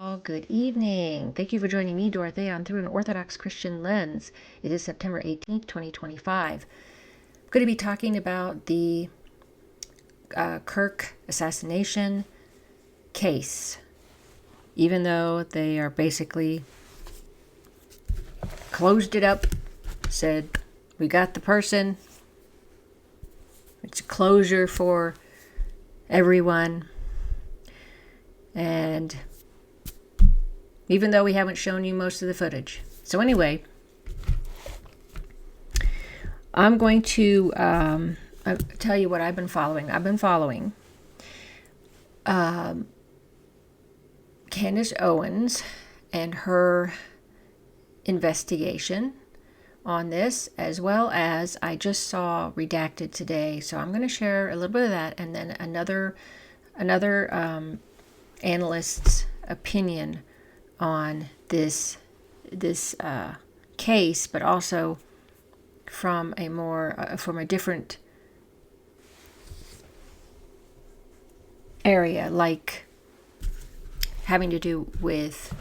Good evening. Thank you for joining me, Dorothea, on Through an Orthodox Christian Lens. It is September 18th, 2025. I'm going to be talking about the Kirk assassination case, even though they are basically closed it up, said, we got the person. It's a closure for everyone. And even though we haven't shown you most of the footage. So anyway, I'm going to tell you what I've been following. I've been following Candace Owens and her investigation on this, as well as I just saw Redacted today. So I'm going to share a little bit of that, and then another analyst's opinion on this case, but also from a different area, like having to do with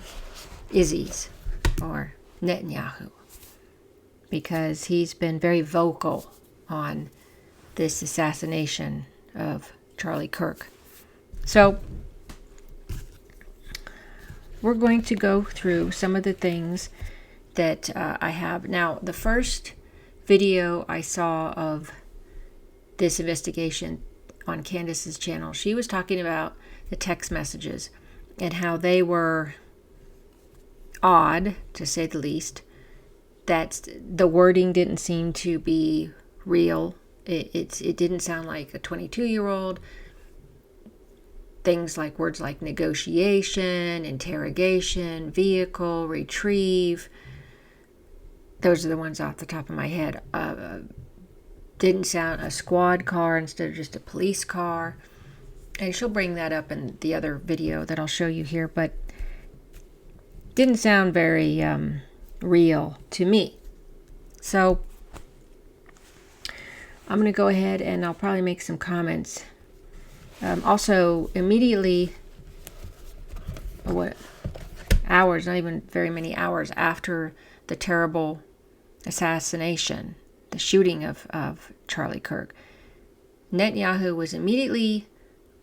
Izzy's or Netanyahu, because he's been very vocal on this assassination of Charlie Kirk. So we're going to go through some of the things that I have. Now, the first video I saw of this investigation on Candace's channel, she was talking about the text messages and how they were odd, to say the least, that the wording didn't seem to be real. It didn't sound like a 22-year-old. Things like words like negotiation, interrogation, vehicle, retrieve. Those are the ones off the top of my head. Didn't sound a squad car instead of just a police car. And she'll bring that up in the other video that I'll show you here, but didn't sound very real to me. So I'm going to go ahead and I'll probably make some comments. Also, immediately, hours, not even very many hours after the terrible assassination, the shooting of Charlie Kirk, Netanyahu was immediately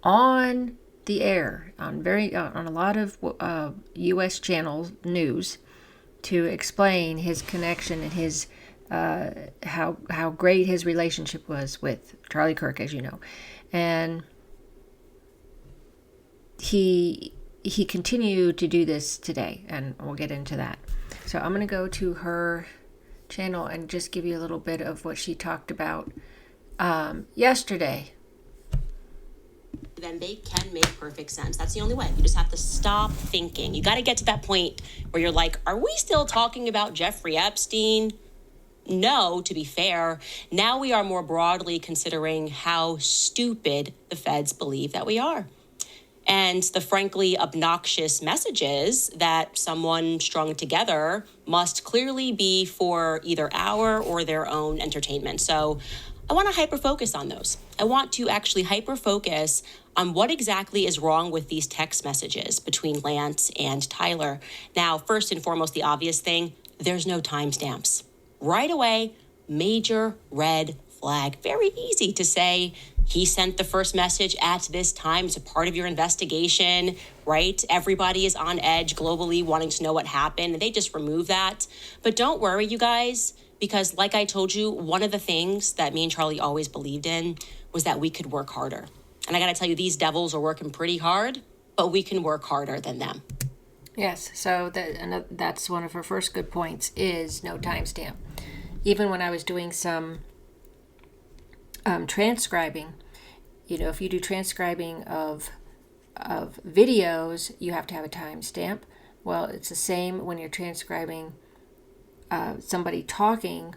on the air on a lot of U.S. channels news to explain his connection and his how great his relationship was with Charlie Kirk, as you know, and he continued to do this today, and we'll get into that. So I'm going to go to her channel and just give you a little bit of what she talked about yesterday. Then they can make perfect sense. That's the only way. You just have to stop thinking. You got to get to that point where you're like, are we still talking about Jeffrey Epstein? No, to be fair. Now we are more broadly considering how stupid the feds believe that we are. And the frankly obnoxious messages that someone strung together must clearly be for either our or their own entertainment. So I want to hyper-focus on those. I want to actually hyper-focus on what exactly is wrong with these text messages between Lance and Tyler. Now, first and foremost, the obvious thing, there's no timestamps. Right away, major red flag. Very easy to say, he sent the first message at this time. It's a part of your investigation, right? Everybody is on edge globally wanting to know what happened, and they just remove that. But don't worry, you guys, because like I told you, one of the things that me and Charlie always believed in was that we could work harder. And I got to tell you, these devils are working pretty hard, but we can work harder than them. Yes, so that's one of her first good points, is no timestamp. Even when I was doing some transcribing, if you do transcribing of videos, you have to have a timestamp. Well, it's the same when you're transcribing somebody talking.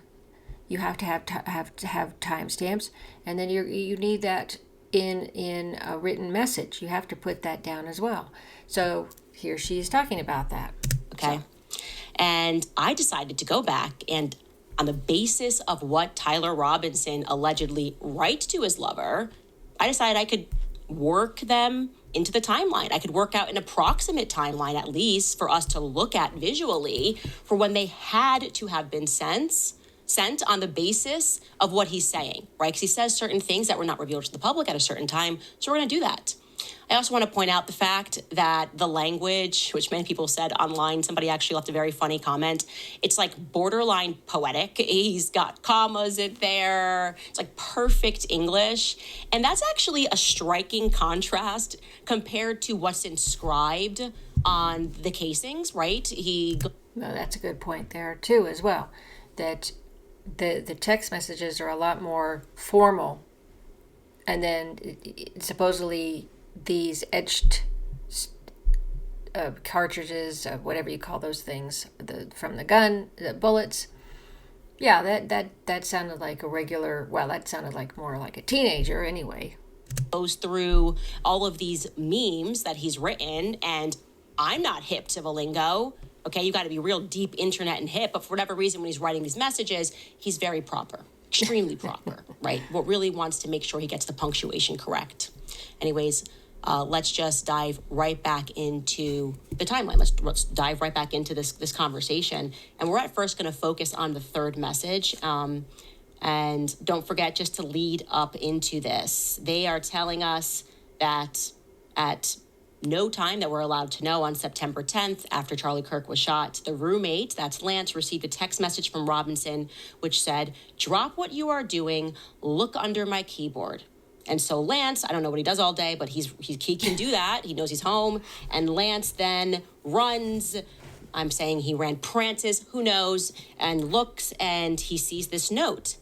You have to have timestamps, and then you need that in a written message. You have to put that down as well. So here she is talking about that. Okay, and I decided to go back and, on the basis of what Tyler Robinson allegedly writes to his lover, I decided I could work them into the timeline. I could work out an approximate timeline, at least, for us to look at visually for when they had to have been sent on the basis of what he's saying, right? Because he says certain things that were not revealed to the public at a certain time. So we're going to do that. I also want to point out the fact that the language, which many people said online, somebody actually left a very funny comment. It's like borderline poetic. He's got commas in there. It's like perfect English. And that's actually a striking contrast compared to what's inscribed on the casings, right? Well, that's a good point there too, as well. That the text messages are a lot more formal. And then supposedly these etched cartridges, whatever you call those things, from the gun, the bullets. Yeah, that sounded like a regular. Well, that sounded like more like a teenager anyway. Goes through all of these memes that he's written, and I'm not hip to the lingo. Okay, you got to be real deep internet and hip. But for whatever reason, when he's writing these messages, he's very proper, extremely proper, right? What really wants to make sure he gets the punctuation correct. Anyways. Let's just dive right back into the timeline. Let's dive right back into this conversation. And we're at first going to focus on the third message. And don't forget just to lead up into this. They are telling us that at no time that we're allowed to know on September 10th, after Charlie Kirk was shot, the roommate, that's Lance, received a text message from Robinson, which said, "Drop what you are doing, look under my keyboard." And so Lance, I don't know what he does all day, but he can do that. He knows he's home. And Lance then runs. I'm saying he ran, prances, who knows, and looks, and he sees this note.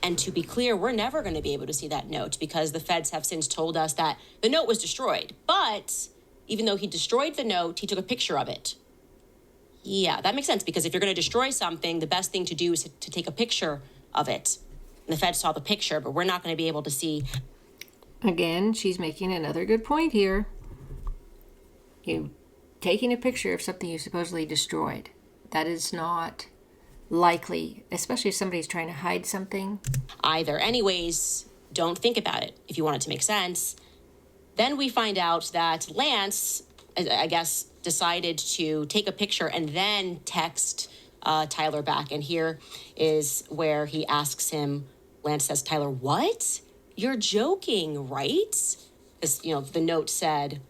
And to be clear, we're never going to be able to see that note because the feds have since told us that the note was destroyed. But even though he destroyed the note, he took a picture of it. Yeah, that makes sense because if you're going to destroy something, the best thing to do is to take a picture of it. The feds saw the picture, but we're not going to be able to see. Again, she's making another good point here. You taking a picture of something you supposedly destroyed. That is not likely, especially if somebody's trying to hide something. Either. Anyways, don't think about it if you want it to make sense. Then we find out that Lance, I guess, decided to take a picture and then text Tyler back. And here is where he asks him, Lance says, "Tyler, what? You're joking, right?" Because, the note said,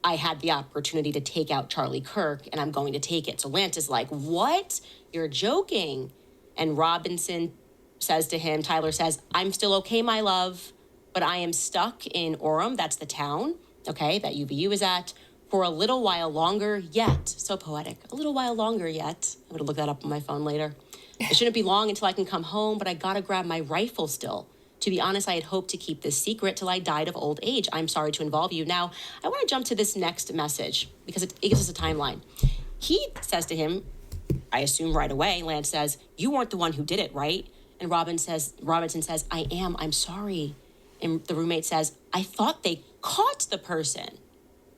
"I had the opportunity to take out Charlie Kirk, and I'm going to take it." So Lance is like, "What? You're joking." And Robinson says to him, Tyler says, "I'm still okay, my love, but I am stuck in Orem." That's the town, okay, that UVU is at. "For a little while longer yet." So poetic. A little while longer yet. I'm going to look that up on my phone later. "It shouldn't be long until I can come home, but I gotta grab my rifle still. To be honest, I had hoped to keep this secret till I died of old age. I'm sorry to involve you." Now, I want to jump to this next message because it gives us a timeline. He says to him, I assume right away, Lance says, "You weren't the one who did it, right?" And Robinson says, "I am. I'm sorry." And the roommate says, "I thought they caught the person."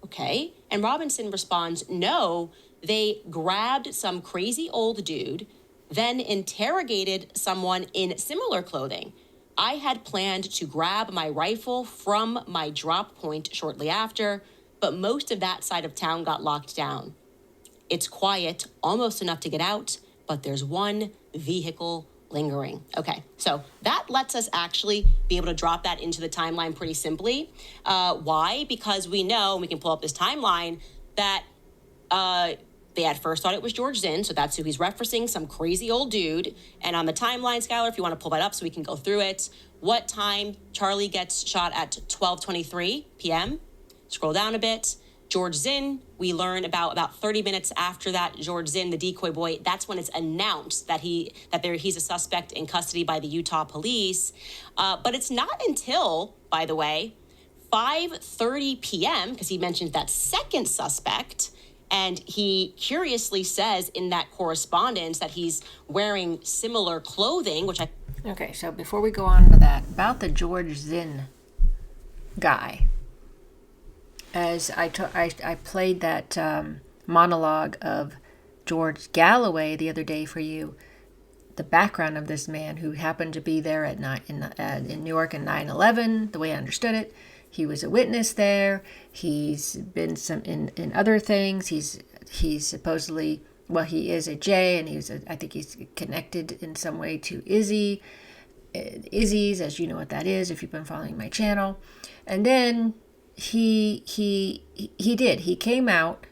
Okay. And Robinson responds, "No, they grabbed some crazy old dude, then interrogated someone in similar clothing. I had planned to grab my rifle from my drop point shortly after, but most of that side of town got locked down. It's quiet, almost enough to get out, but there's one vehicle lingering." Okay, so that lets us actually be able to drop that into the timeline pretty simply. Why? Because we know, we can pull up this timeline, that they at first thought it was George Zinn, so that's who he's referencing, some crazy old dude. And on the timeline, Skylar, if you want to pull that up so we can go through it, what time Charlie gets shot at 12:23 p.m. Scroll down a bit. George Zinn, we learn about 30 minutes after that, George Zinn, the decoy boy, that's when it's announced that he's a suspect in custody by the Utah police. But it's not until, by the way, 5:30 p.m., because he mentioned that second suspect, and he curiously says in that correspondence that he's wearing similar clothing, which I... Okay, so before we go on to that, about the George Zinn guy, as I played that monologue of George Galloway the other day for you, the background of this man who happened to be there at in New York in 9/11, the way I understood it, he was a witness there. He's been in other things. He's supposedly, well, he is a J, and I think he's connected in some way to Izzy's, as you know what that is if you've been following my channel. And then he came out,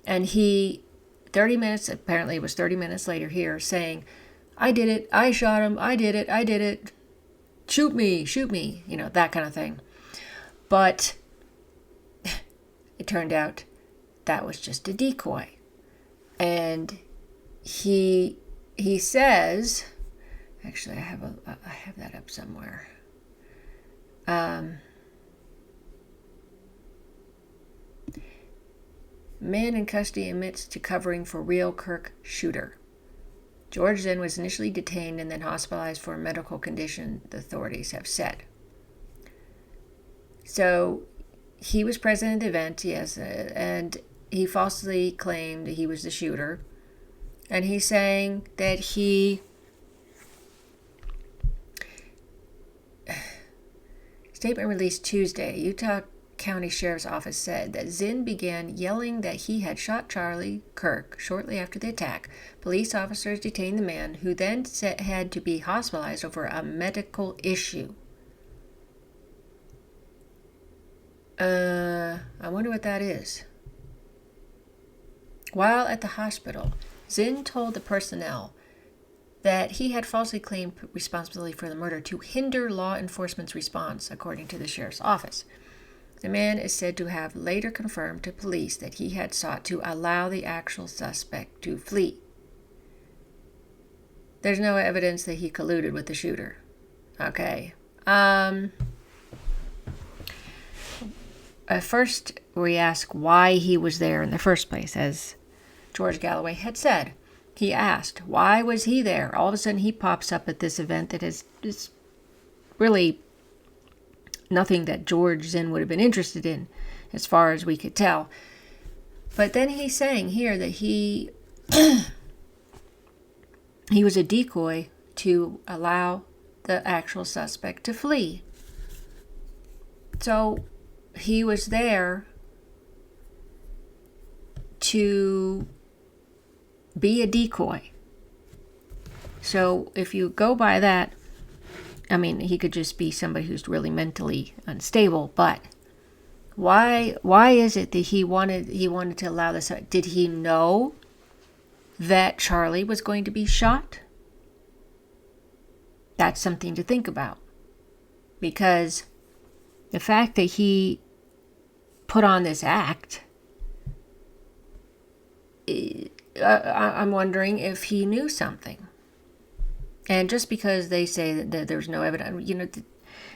and 30 minutes, apparently it was 30 minutes later here, saying, I did it, I shot him, I did it, shoot me, that kind of thing. But it turned out that was just a decoy. And he says, actually I have that up somewhere. Man in custody admits to covering for real Kirk shooter. George Zinn was initially detained and then hospitalized for a medical condition, the authorities have said. So he was present at the event, yes, and he falsely claimed he was the shooter. And he's saying that statement released Tuesday, Utah County Sheriff's Office said that Zinn began yelling that he had shot Charlie Kirk shortly after the attack. Police officers detained the man, who then had to be hospitalized over a medical issue. I wonder what that is. While at the hospital, Zinn told the personnel that he had falsely claimed responsibility for the murder to hinder law enforcement's response, according to the sheriff's office. The man is said to have later confirmed to police that he had sought to allow the actual suspect to flee. There's no evidence that he colluded with the shooter. Okay. At first, we ask why he was there in the first place, as George Galloway had said. He asked, why was he there? All of a sudden, he pops up at this event that is really nothing that George Zinn would have been interested in, as far as we could tell. But then he's saying here that he was a decoy to allow the actual suspect to flee. So he was there to be a decoy. So if you go by that, I mean, he could just be somebody who's really mentally unstable, but why is it that he wanted to allow this? Did he know that Charlie was going to be shot? That's something to think about, because the fact that he put on this act, I'm wondering if he knew something. And just because they say that there's no evidence,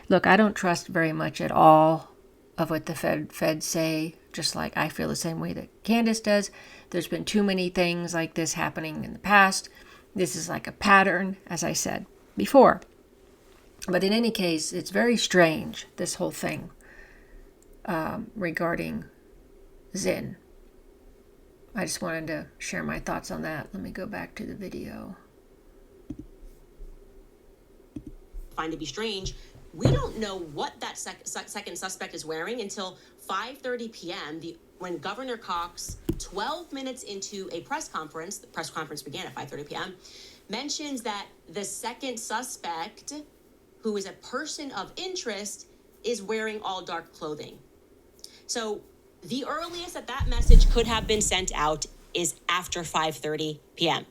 look, I don't trust very much at all of what the feds say, just like I feel the same way that Candace does. There's been too many things like this happening in the past. This is like a pattern, as I said before. But in any case, it's very strange, this whole thing regarding Zinn. I just wanted to share my thoughts on that. Let me go back to the video. Find to be strange, we don't know what that second suspect is wearing until 5:30 p.m. When Governor Cox, 12 minutes into a press conference, the press conference began at 5:30 p.m., mentions that the second suspect, who is a person of interest, is wearing all dark clothing. So the earliest that message could have been sent out is after 5:30 p.m.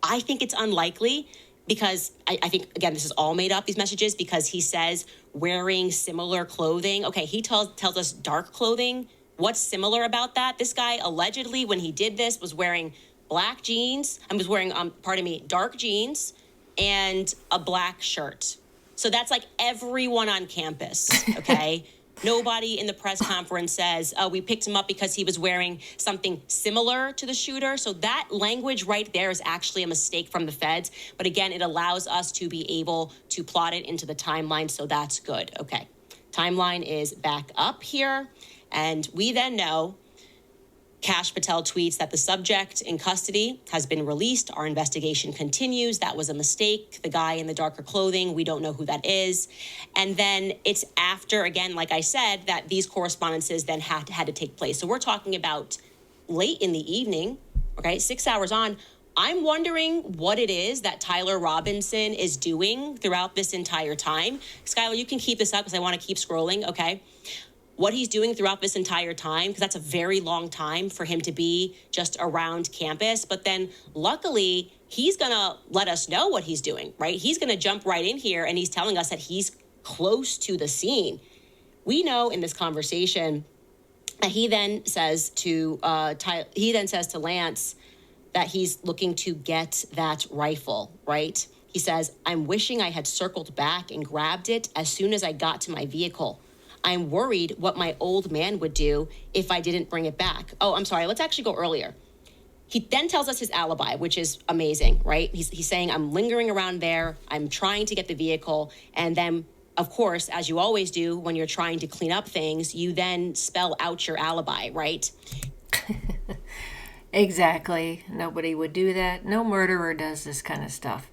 I think it's unlikely, because I think, again, this is all made up, these messages, because he says wearing similar clothing. Okay, he tells us dark clothing. What's similar about that? This guy allegedly, when he did this, was wearing black jeans. Dark jeans and a black shirt. So that's like everyone on campus, okay? Nobody in the press conference says, we picked him up because he was wearing something similar to the shooter. So that language right there is actually a mistake from the feds. But again, it allows us to be able to plot it into the timeline. So that's good. Okay. Timeline is back up here. And we then know Kash Patel tweets that the subject in custody has been released. Our investigation continues. That was a mistake. The guy in the darker clothing, we don't know who that is. And then it's after, again, like I said, that these correspondences then had to take place. So we're talking about late in the evening, okay, 6 hours on. I'm wondering what it is that Tyler Robinson is doing throughout this entire time. Skylar, you can keep this up because I want to keep scrolling, okay? What he's doing throughout this entire time, because that's a very long time for him to be just around campus. But then luckily, he's going to let us know what he's doing, right? He's going to jump right in here and he's telling us that he's close to the scene. We know in this conversation that he then says to Lance that he's looking to get that rifle, right? He says, I'm wishing I had circled back and grabbed it as soon as I got to my vehicle. I'm worried what my old man would do if I didn't bring it back. Oh, I'm sorry. Let's actually go earlier. He then tells us his alibi, which is amazing, right? He's saying, I'm lingering around there. I'm trying to get the vehicle. And then, of course, as you always do when you're trying to clean up things, you then spell out your alibi, right? Exactly. Nobody would do that. No murderer does this kind of stuff.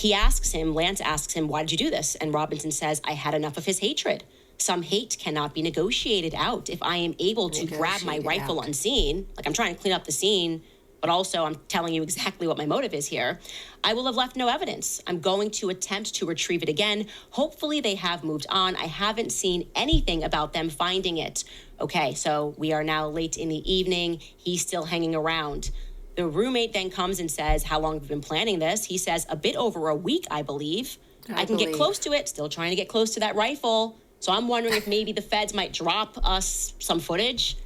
Lance asks him, why did you do this? And Robinson says, I had enough of his hatred. Some hate cannot be negotiated out. If I am able to grab my rifle unseen, like I'm trying to clean up the scene, but also I'm telling you exactly what my motive is here, I will have left no evidence. I'm going to attempt to retrieve it again. Hopefully they have moved on. I haven't seen anything about them finding it. Okay, so we are now late in the evening. He's still hanging around. The roommate then comes and says, how long have you been planning this? He says, a bit over a week, I believe. I can get close to it, still trying to get close to that rifle. So I'm wondering if maybe the feds might drop us some footage,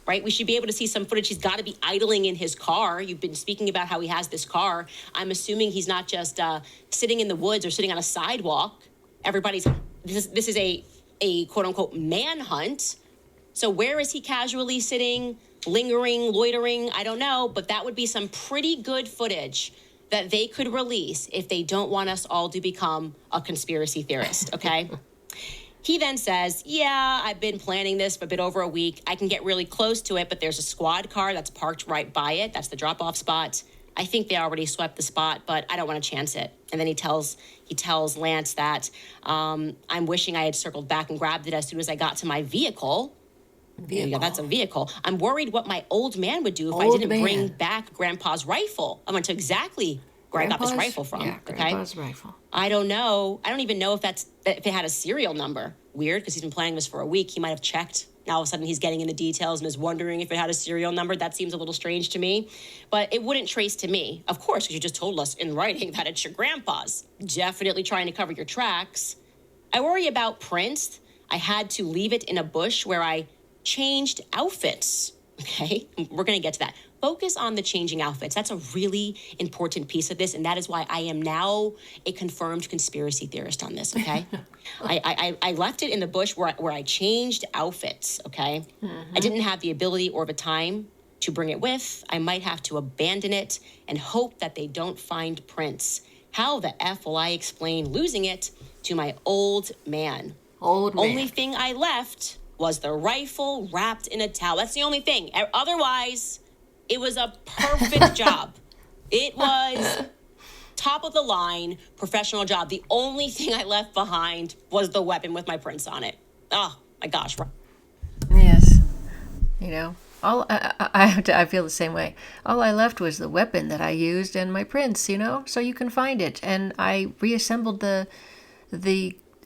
right? We should be able to see some footage. He's got to be idling in his car. You've been speaking about how he has this car. I'm assuming he's not just sitting in the woods or sitting on a sidewalk. This is a quote unquote manhunt. So where is he casually sitting, lingering, loitering? I don't know, but that would be some pretty good footage that they could release if they don't want us all to become a conspiracy theorist, okay? He then says, yeah, I've been planning this for a bit over a week. I can get really close to it, but there's a squad car that's parked right by it. That's the drop-off spot. I think they already swept the spot, but I don't want to chance it. And then he tells Lance that I'm wishing I had circled back and grabbed it as soon as I got to my vehicle. Yeah, that's a vehicle. I'm worried what my old man would do if I didn't bring back Grandpa's rifle. I went to exactly where I got this rifle from. Yeah, Grandpa's rifle. I don't know. I don't even know if it had a serial number. Weird, because he's been planning this for a week. He might have checked. Now all of a sudden he's getting in the details and is wondering if it had a serial number. That seems a little strange to me. But it wouldn't trace to me, of course, because you just told us in writing that it's your grandpa's. Definitely trying to cover your tracks. I worry about prints. I had to leave it in a bush where I changed outfits. Okay, we're going to get to that. Focus on the changing outfits. That's a really important piece of this, and that is why I am now a confirmed conspiracy theorist on this, okay? I left it in the bush where I changed outfits, okay? Mm-hmm. I didn't have the ability or the time to bring it with. I might have to abandon it and hope that they don't find prints. How the F will I explain losing it to my old man? Only thing I left was the rifle wrapped in a towel. That's the only thing. Otherwise, it was a perfect job. It was top of the line, professional job. The only thing I left behind was the weapon with my prints on it. Oh, my gosh. Yes. You know, I feel the same way. All I left was the weapon that I used and my prints, you know, so you can find it. And I reassembled the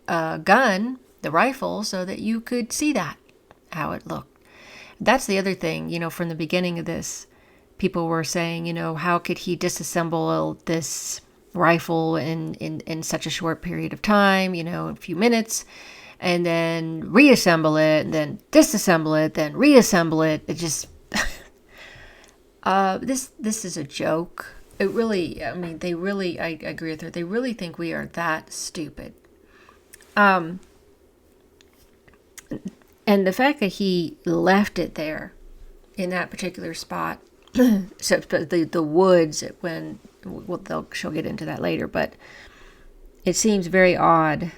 gun, the rifle, so that you could see that, how it looked. That's the other thing, you know, from the beginning of this, people were saying, you know, how could he disassemble this rifle in such a short period of time, you know, a few minutes, and then reassemble it, and then disassemble it, then reassemble it. It just, this is a joke. It really, I mean, they really, I agree with her, they really think we are that stupid. And the fact that he left it there in that particular spot, so the woods, she'll get into that later, but it seems very odd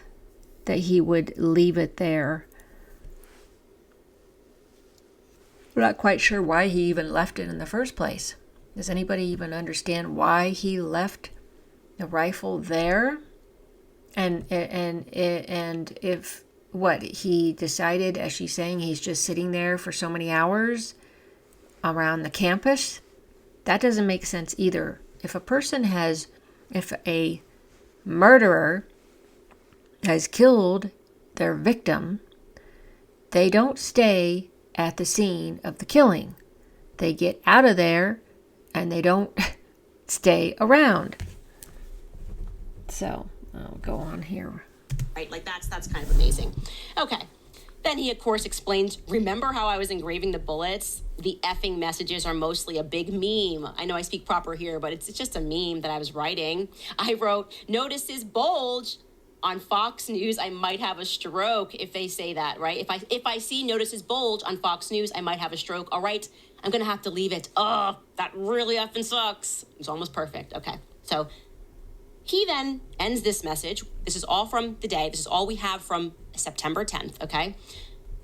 that he would leave it there. I'm not quite sure why he even left it in the first place. Does anybody even understand why he left the rifle there? And if what he decided, as she's saying, he's just sitting there for so many hours around the campus, that doesn't make sense either. If a murderer has killed their victim, they don't stay at the scene of the killing. They get out of there and they don't stay around. So I'll go on here. Right, like that's kind of amazing. Okay. Then he, of course, explains, remember how I was engraving the bullets? The effing messages are mostly a big meme. I know I speak proper here, but it's just a meme that I was writing. I wrote, notices bulge. On Fox News, I might have a stroke if they say that, right? If I see notices bulge on Fox News, I might have a stroke. All right, I'm going to have to leave it. Oh, that really effing sucks. It's almost perfect. Okay, so he then ends this message. This is all from the day. This is all we have from September 10th, okay?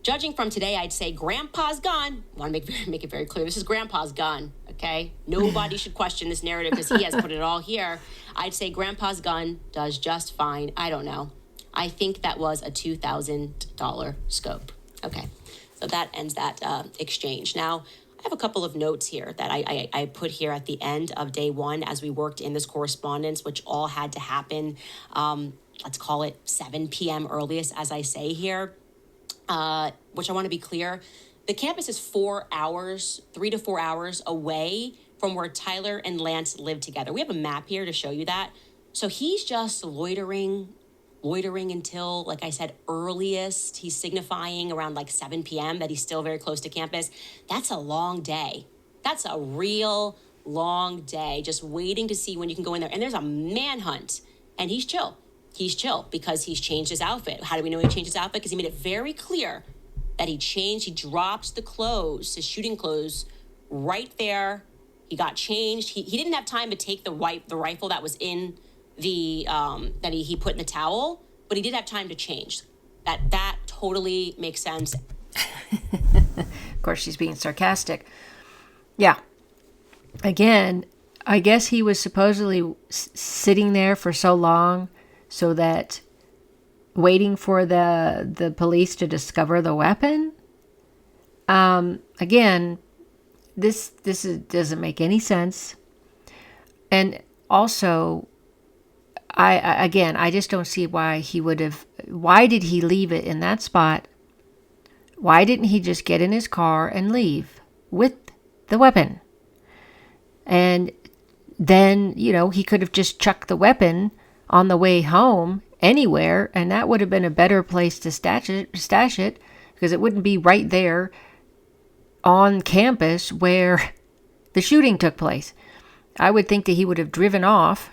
Judging from today, I'd say Grandpa's gun. I want to make it very clear. This is Grandpa's gun, okay? Nobody should question this narrative because he has put it all here. I'd say Grandpa's gun does just fine. I don't know. I think that was a $2,000 scope. Okay, so that ends that exchange. Now, I have a couple of notes here that I put here at the end of day one as we worked in this correspondence, which all had to happen, let's call it 7 p.m. earliest, as I say here, which I want to be clear. The campus is 3 to 4 hours away from where Tyler and Lance live together. We have a map here to show you that. So he's just loitering until, like I said, earliest. He's signifying around like 7 p.m. that he's still very close to campus. That's a long day. That's a real long day, just waiting to see when you can go in there. And there's a manhunt, and he's chill. He's chill because he's changed his outfit. How do we know he changed his outfit? Because he made it very clear that he dropped the clothes, his shooting clothes, right there. He got changed. He didn't have time to take the rifle that was in the that he put in the towel, but he did have time to change. That totally makes sense. Of course, she's being sarcastic. Yeah. Again, I guess he was supposedly sitting there for so long so that waiting for the police to discover the weapon. Again, this doesn't make any sense. And also, I just don't see why he would have. Why did he leave it in that spot? Why didn't he just get in his car and leave with the weapon? And then, he could have just chucked the weapon on the way home anywhere, and that would have been a better place to stash it, because it wouldn't be right there on campus where the shooting took place. I would think that he would have driven off,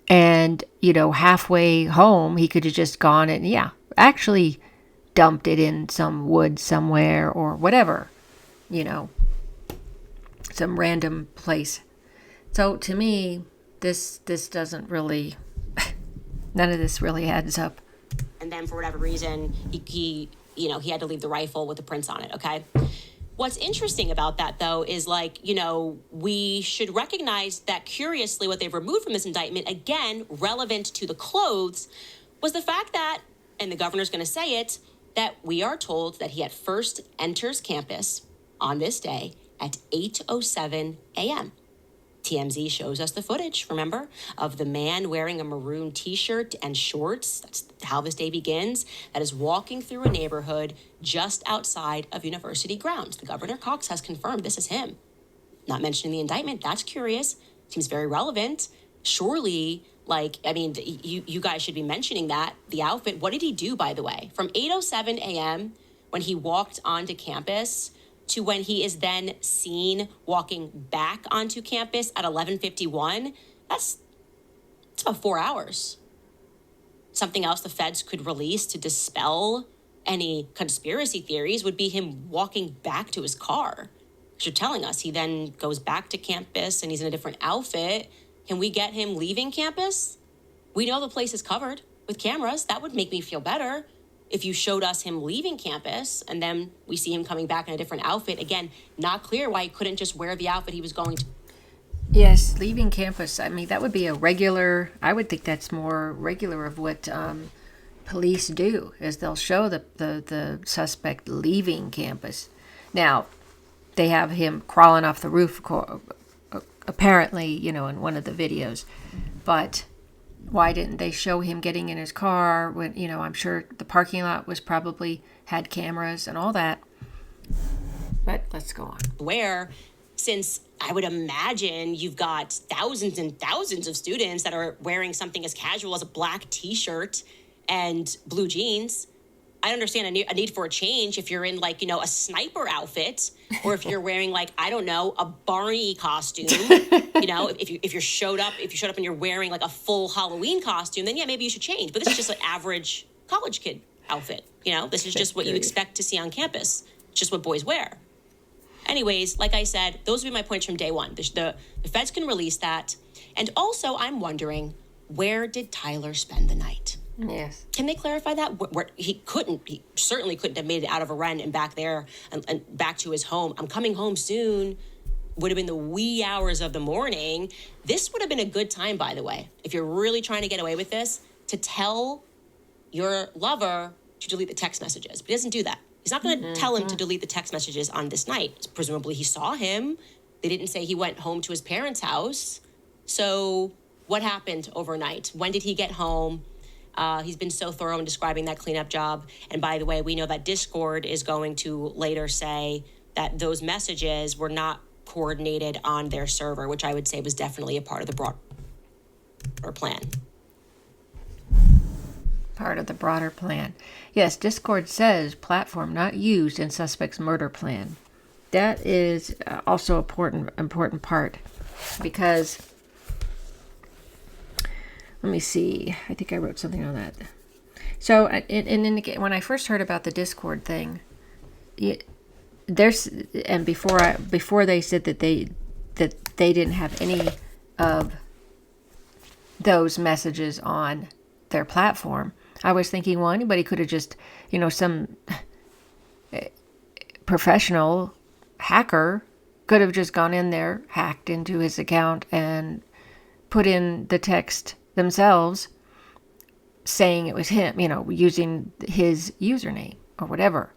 and, halfway home, he could have just gone and, actually dumped it in some woods somewhere or whatever, some random place. So to me, this doesn't really, none of this really adds up. And then for whatever reason, he had to leave the rifle with the prints on it, okay? What's interesting about that, though, is we should recognize that, curiously, what they've removed from this indictment, again, relevant to the clothes, was the fact that, and the governor's going to say it, that we are told that he at first enters campus on this day at 8:07 a.m. TMZ shows us the footage, remember, of the man wearing a maroon T-shirt and shorts. That's how this day begins. That is walking through a neighborhood just outside of university grounds. The Governor Cox has confirmed this is him. Not mentioned in the indictment. That's curious. Seems very relevant. Surely, you guys should be mentioning that. The outfit. What did he do, by the way? From 8:07 a.m. when he walked onto campus to when he is then seen walking back onto campus at 11:51, it's about 4 hours. Something else the feds could release to dispel any conspiracy theories would be him walking back to his car. You're telling us he then goes back to campus and he's in a different outfit. Can we get him leaving campus? We know the place is covered with cameras. That would make me feel better. if you showed us him leaving campus and then we see him coming back in a different outfit, again, not clear why he couldn't just wear the outfit he was going to. Yes, leaving campus. I mean, that would be I would think that's more regular of what police do, is they'll show the suspect leaving campus. Now, they have him crawling off the roof, apparently, in one of the videos. But why didn't they show him getting in his car when, I'm sure the parking lot had cameras and all that. But let's go on. Where, since I would imagine you've got thousands and thousands of students that are wearing something as casual as a black t-shirt and blue jeans, I understand a need for a change if you're in a sniper outfit, or if you're wearing a Barney costume. If you showed up and you're wearing a full Halloween costume, then yeah, maybe you should change. But this is just an average college kid outfit. This is just what you expect to see on campus. It's just what boys wear. Anyways, like I said, those would be my points from day one. The feds can release that. And also, I'm wondering, where did Tyler spend the night? Yes. Can they clarify that? He certainly couldn't have made it out of Iran and back there and back to his home. I'm coming home soon. Would have been the wee hours of the morning. This would have been a good time, by the way, if you're really trying to get away with this, to tell your lover to delete the text messages. But he doesn't do that. He's not going to tell him to delete the text messages on this night. Presumably he saw him. They didn't say he went home to his parents' house. So what happened overnight? When did he get home? He's been so thorough in describing that cleanup job. And by the way, we know that Discord is going to later say that those messages were not coordinated on their server, which I would say was definitely a part of the broader plan. Part of the broader plan. Yes, Discord says platform not used in suspect's murder plan. That is also important part, because let me see. I think I wrote something on that. So, when I first heard about the Discord thing, before they said that they didn't have any of those messages on their platform, I was thinking, well, anybody could have just, some professional hacker could have just gone in there, hacked into his account, and put in the text themselves saying it was him, using his username or whatever.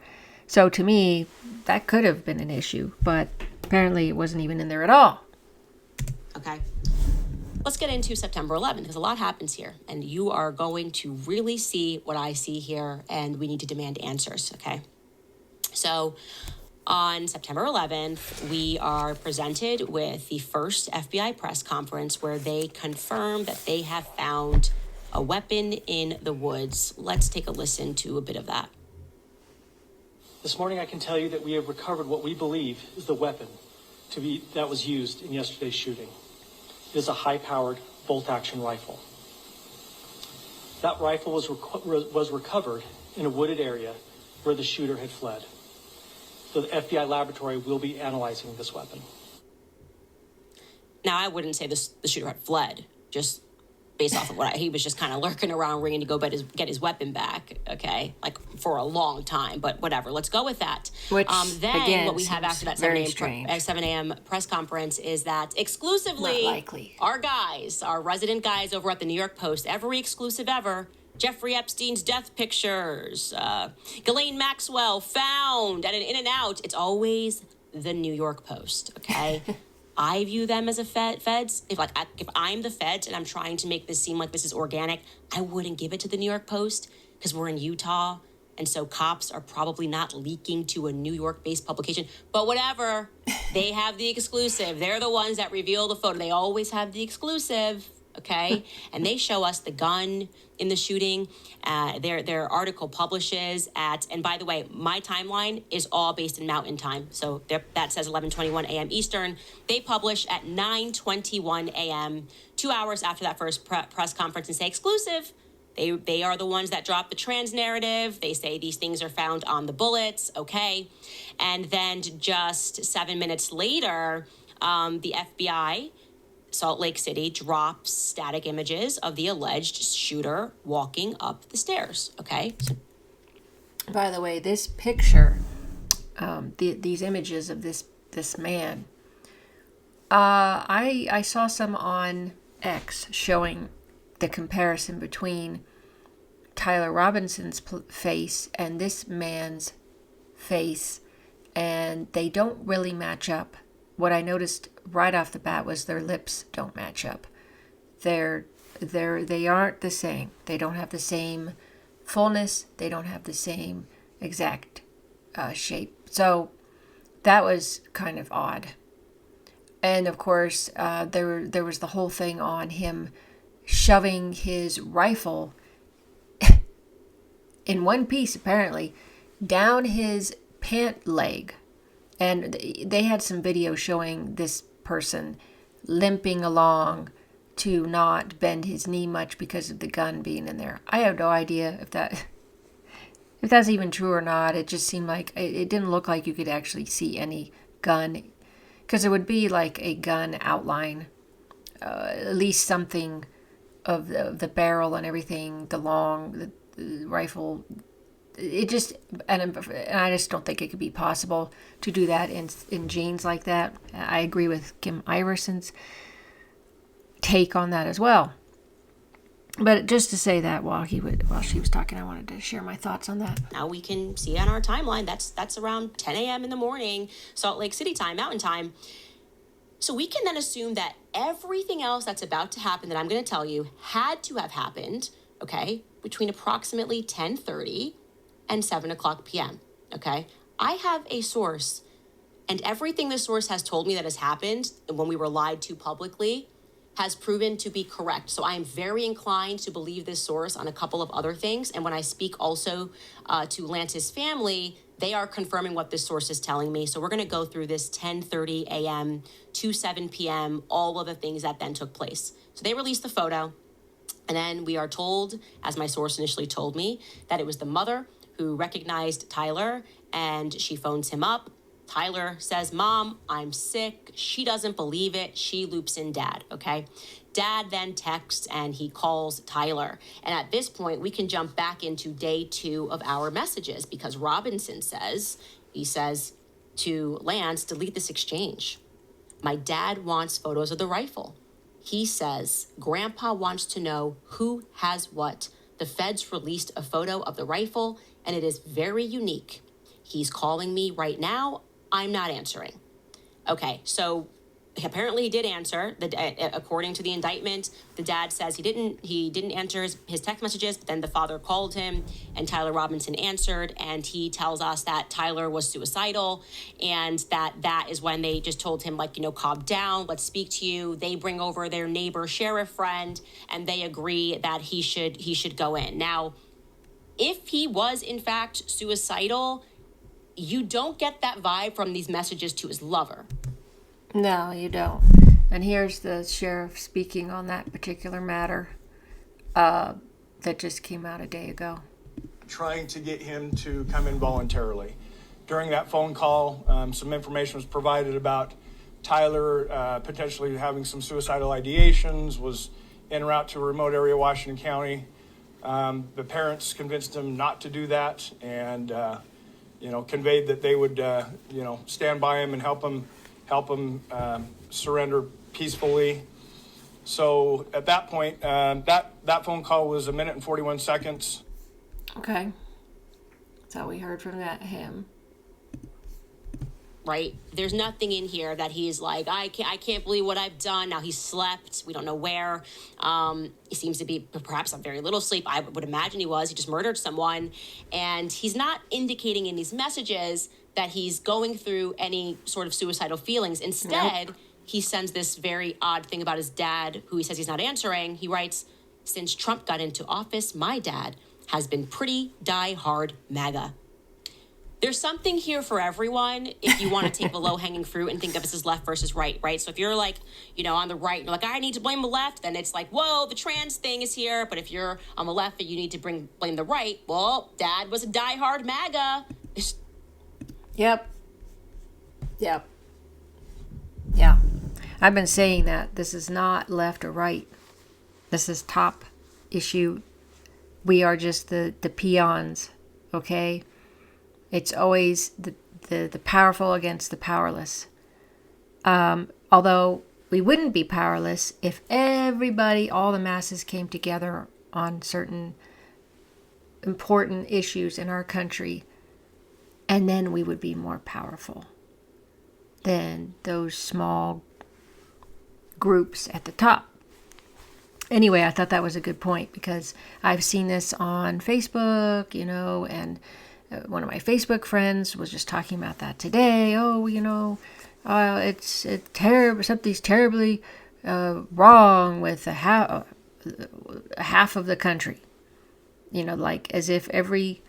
So to me, that could have been an issue, but apparently it wasn't even in there at all. Okay. Let's get into September 11th, because a lot happens here, and you are going to really see what I see here, and we need to demand answers, okay? So on September 11th, we are presented with the first FBI press conference where they confirm that they have found a weapon in the woods. Let's take a listen to a bit of that. This morning, I can tell you that we have recovered what we believe is the weapon that was used in yesterday's shooting. It is a high-powered bolt-action rifle. That rifle was recovered in a wooded area where the shooter had fled. So the FBI laboratory will be analyzing this weapon. Now, I wouldn't say the shooter had fled, just based off of he was just kind of lurking around, ringing to go get his weapon back, okay? For a long time, but whatever. Let's go with that. Which, then again, what we have after that 7 a.m. press conference is that exclusively our resident guys over at the New York Post, every exclusive ever, Jeffrey Epstein's death pictures, Ghislaine Maxwell found at an In-N-Out. It's always the New York Post, okay? I view them as a feds. If I'm the feds and I'm trying to make this seem like this is organic, I wouldn't give it to the New York Post, because we're in Utah, and so cops are probably not leaking to a New York-based publication. But whatever, they have the exclusive. They're the ones that reveal the photo. They always have the exclusive, okay? And they show us the gun in the shooting. Their article publishes at, and by the way, my timeline is all based in Mountain Time. So that says 11:21 a.m. Eastern. They publish at 9:21 a.m., 2 hours after that first press conference, and say exclusive. They are the ones that drop the trans narrative. They say these things are found on the bullets, okay? And then just 7 minutes later, the FBI, Salt Lake City, drops static images of the alleged shooter walking up the stairs, okay? By the way, this picture, these images of this man, I saw some on X showing the comparison between Tyler Robinson's face and this man's face, and they don't really match up. What I noticed right off the bat was their lips don't match up. They aren't the same. They don't have the same fullness. They don't have the same exact shape. So that was kind of odd. And of course, there was the whole thing on him shoving his rifle in one piece, apparently, down his pant leg. And they had some video showing this person limping along to not bend his knee much because of the gun being in there. I have no idea if that's even true or not. It just seemed like it didn't look like you could actually see any gun, because it would be like a gun outline, at least something of the barrel and everything, the rifle. It just, and I just don't think it could be possible to do that in jeans like that. I agree with Kim Iverson's take on that as well. But just to say that while she was talking, I wanted to share my thoughts on that. Now we can see on our timeline, that's around 10 a.m. in the morning, Salt Lake City time, Mountain Time. So we can then assume that everything else that's about to happen that I'm going to tell you had to have happened, okay, between approximately 10:30 and 7 o'clock p.m., okay? I have a source, and everything the source has told me that has happened when we were lied to publicly has proven to be correct. So I am very inclined to believe this source on a couple of other things. And when I speak also to Lance's family, they are confirming what this source is telling me. So we're going to go through this 10:30 a.m. to 7 p.m., all of the things that then took place. So they released the photo. And then we are told, as my source initially told me, that it was the mother who recognized Tyler, and she phones him up. Tyler says, "Mom, I'm sick." She doesn't believe it. She loops in Dad, okay? Dad then texts and he calls Tyler. And at this point, we can jump back into day 2 of our messages, because Robinson says to Lance, "Delete this exchange. My dad wants photos of the rifle. He says, Grandpa wants to know who has what. The feds released a photo of the rifle, and it is very unique. He's calling me right now. I'm not answering." Okay, so apparently he did answer. According to the indictment, the dad says he didn't answer his text messages, but then the father called him and Tyler Robinson answered, and he tells us that Tyler was suicidal, and that is when they just told him, like, calm down, let's speak to you. They bring over their neighbor sheriff friend, and they agree that he should go in. Now, if he was in fact suicidal, you don't get that vibe from these messages to his lover. No, you don't. And here's the sheriff speaking on that particular matter that just came out a day ago. Trying to get him to come in voluntarily. During that phone call, some information was provided about Tyler potentially having some suicidal ideations, was en route to a remote area of Washington County. The parents convinced him not to do that, and conveyed that they would stand by him and help him surrender peacefully. So at that point, that phone call was 1 minute and 41 seconds. Okay. So we heard from him. Right? There's nothing in here that he's like, I can't believe what I've done. Now he slept. We don't know where. He seems to be perhaps on very little sleep. I would imagine he was. He just murdered someone. And he's not indicating in these messages that he's going through any sort of suicidal feelings. Instead, he sends this very odd thing about his dad, who he says he's not answering. He writes, "Since Trump got into office, my dad has been pretty die-hard MAGA." There's something here for everyone if you want to take the low-hanging fruit and think of this as left versus right, right? So if you're like, on the right, you're like, I need to blame the left, then it's like, whoa, the trans thing is here. But if you're on the left, you need to blame the right. Well, Dad was a die-hard MAGA. Yep. Yeah. I've been saying that this is not left or right. This is top issue. We are just the peons, okay? It's always the powerful against the powerless. Although we wouldn't be powerless if everybody, all the masses came together on certain important issues in our country, and then we would be more powerful than those small groups at the top. Anyway, I thought that was a good point because I've seen this on Facebook, and one of my Facebook friends was just talking about that today. Oh, it's terrible. Something's terribly wrong with half of the country. Like as if every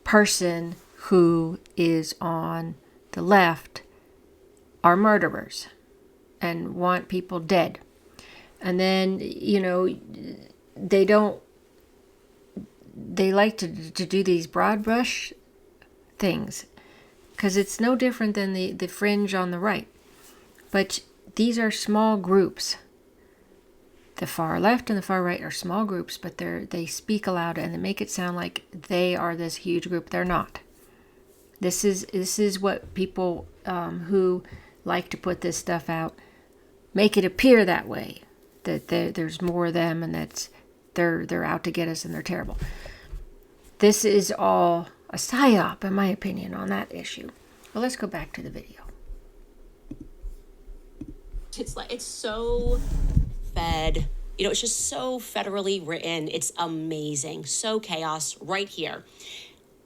person who is on the left are murderers and want people dead. And then, they like to do these broad brush things because it's no different than the fringe on the right. But these are small groups. The far left and the far right are small groups, but they speak aloud and they make it sound like they are this huge group. They're not. This is what people who like to put this stuff out make it appear that way. That there's more of them and that they're out to get us and they're terrible. This is all a psyop, in my opinion, on that issue. Well, let's go back to the video. It's so fed. It's just so federally written. It's amazing. So chaos right here.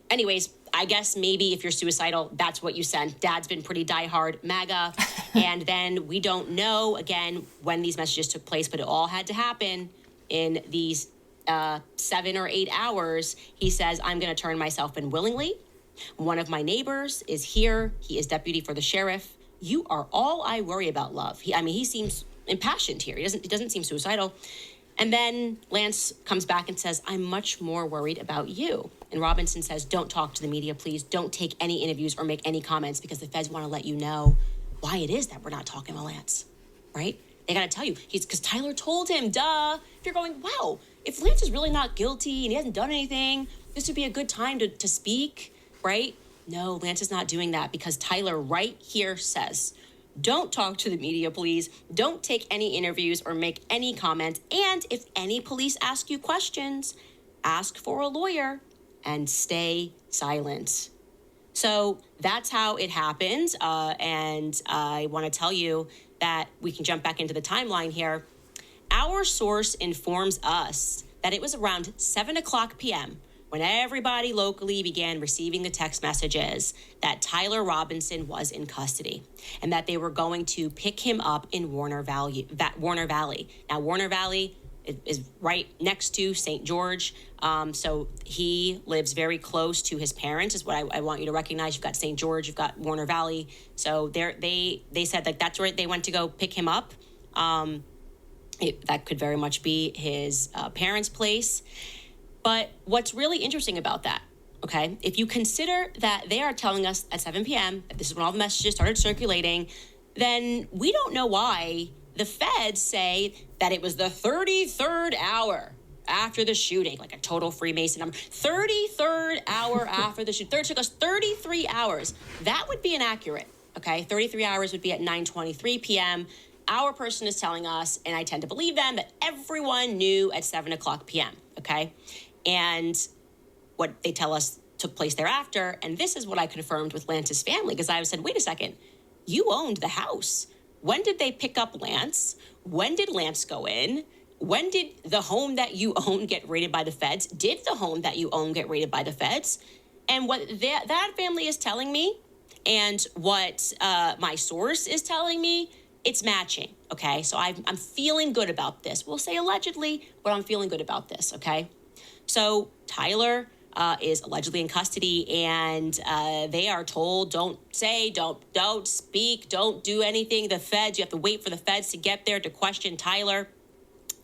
Anyways, I guess maybe if you're suicidal, that's what you sent. Dad's been pretty diehard MAGA. And then we don't know, again, when these messages took place, but it all had to happen in these 7 or 8 hours. He says, I'm going to turn myself in willingly. One of my neighbors is here. He is deputy for the sheriff. You are all I worry about, love. He seems impassioned here. He doesn't seem suicidal. And then Lance comes back and says, I'm much more worried about you. And Robinson says, don't talk to the media, please. Don't take any interviews or make any comments because the feds want to let you know why it is that we're not talking to Lance, right? They got to tell you. Because Tyler told him, duh. If you're going, wow, if Lance is really not guilty and he hasn't done anything, this would be a good time to speak, right? No, Lance is not doing that because Tyler right here says, don't talk to the media, please. Don't take any interviews or make any comments. And if any police ask you questions, ask for a lawyer and stay silent. So that's how it happened. And I want to tell you that we can jump back into the timeline here. Our source informs us that it was around 7:00 p.m. when everybody locally began receiving the text messages that Tyler Robinson was in custody and that they were going to pick him up in Warner Valley. Now, Warner Valley is right next to St. George. So he lives very close to his parents is what I want you to recognize. You've got St. George, you've got Warner Valley. So they said that that's where they went to go pick him up. That could very much be his parents' place. But what's really interesting about that, okay, if you consider that they are telling us at 7 p.m., that this is when all the messages started circulating, then we don't know why the feds say that it was the 33rd hour after the shooting, like a total Freemason number. 33rd hour after the shooting. It took us 33 hours. That would be inaccurate, okay? 33 hours would be at 9:23 p.m. Our person is telling us, and I tend to believe them, that everyone knew at 7:00 p.m., okay? And what they tell us took place thereafter. And this is what I confirmed with Lance's family, because I said, wait a second, you owned the house. When did they pick up Lance? When did Lance go in? When did the home that you own get raided by the feds? Did the home that you own get raided by the feds? And what that family is telling me and what my source is telling me, it's matching, okay? So I'm feeling good about this. We'll say allegedly, but I'm feeling good about this, okay? So Tyler is allegedly in custody, and they are told, don't say, don't speak, don't do anything. The feds, you have to wait for the feds to get there to question Tyler.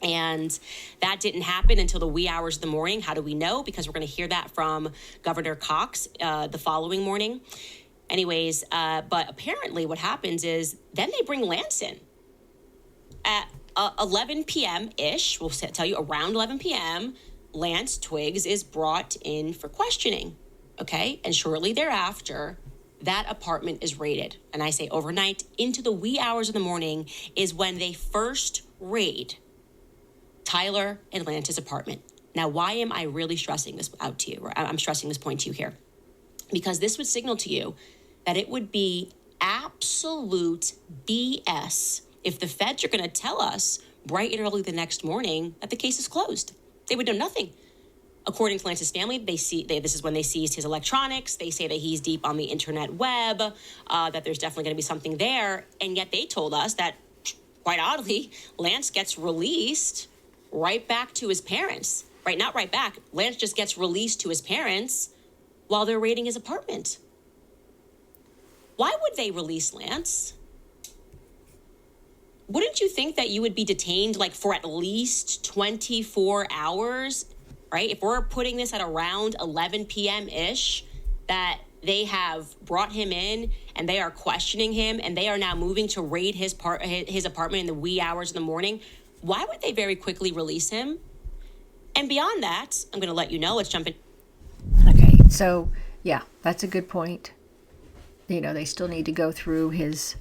And that didn't happen until the wee hours of the morning. How do we know? Because we're going to hear that from Governor Cox the following morning. Anyways, but apparently what happens is then they bring Lance in at 11 p.m.-ish. We'll tell you around 11 p.m., Lance Twiggs is brought in for questioning. Okay. And shortly thereafter, that apartment is raided. And I say overnight into the wee hours of the morning is when they first raid Tyler and Lance's apartment. Now, why am I really stressing this out to you? Or I'm stressing this point to you here. Because this would signal to you that it would be absolute BS if the feds are going to tell us bright and early the next morning that the case is closed. They would know nothing. According to Lance's family, this is when they seized his electronics. They say that he's deep on the internet web, that there's definitely going to be something there. And yet they told us that, quite oddly, Lance gets released right back to his parents. Right, not right back. Lance just gets released to his parents while they're raiding his apartment. Why would they release Lance? Wouldn't you think that you would be detained like for at least 24 hours, right? If we're putting this at around 11 p.m.-ish, that they have brought him in and they are questioning him and they are now moving to raid his apartment in the wee hours of the morning, why would they very quickly release him? And beyond that, I'm going to let you know, let's jump in. Okay, so yeah, that's a good point. You know, they still need to go through his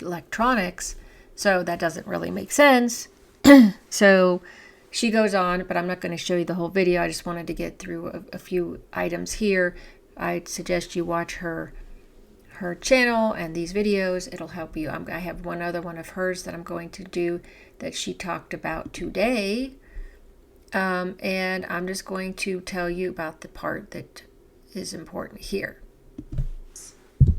electronics, so that doesn't really make sense. So she goes on, but I'm not going to show you the whole video. I just wanted to get through a few items here. I'd suggest you watch her channel and these videos. It'll help you. I have one other one of hers that I'm going to do that she talked about today. And I'm just going to tell you about the part that is important here.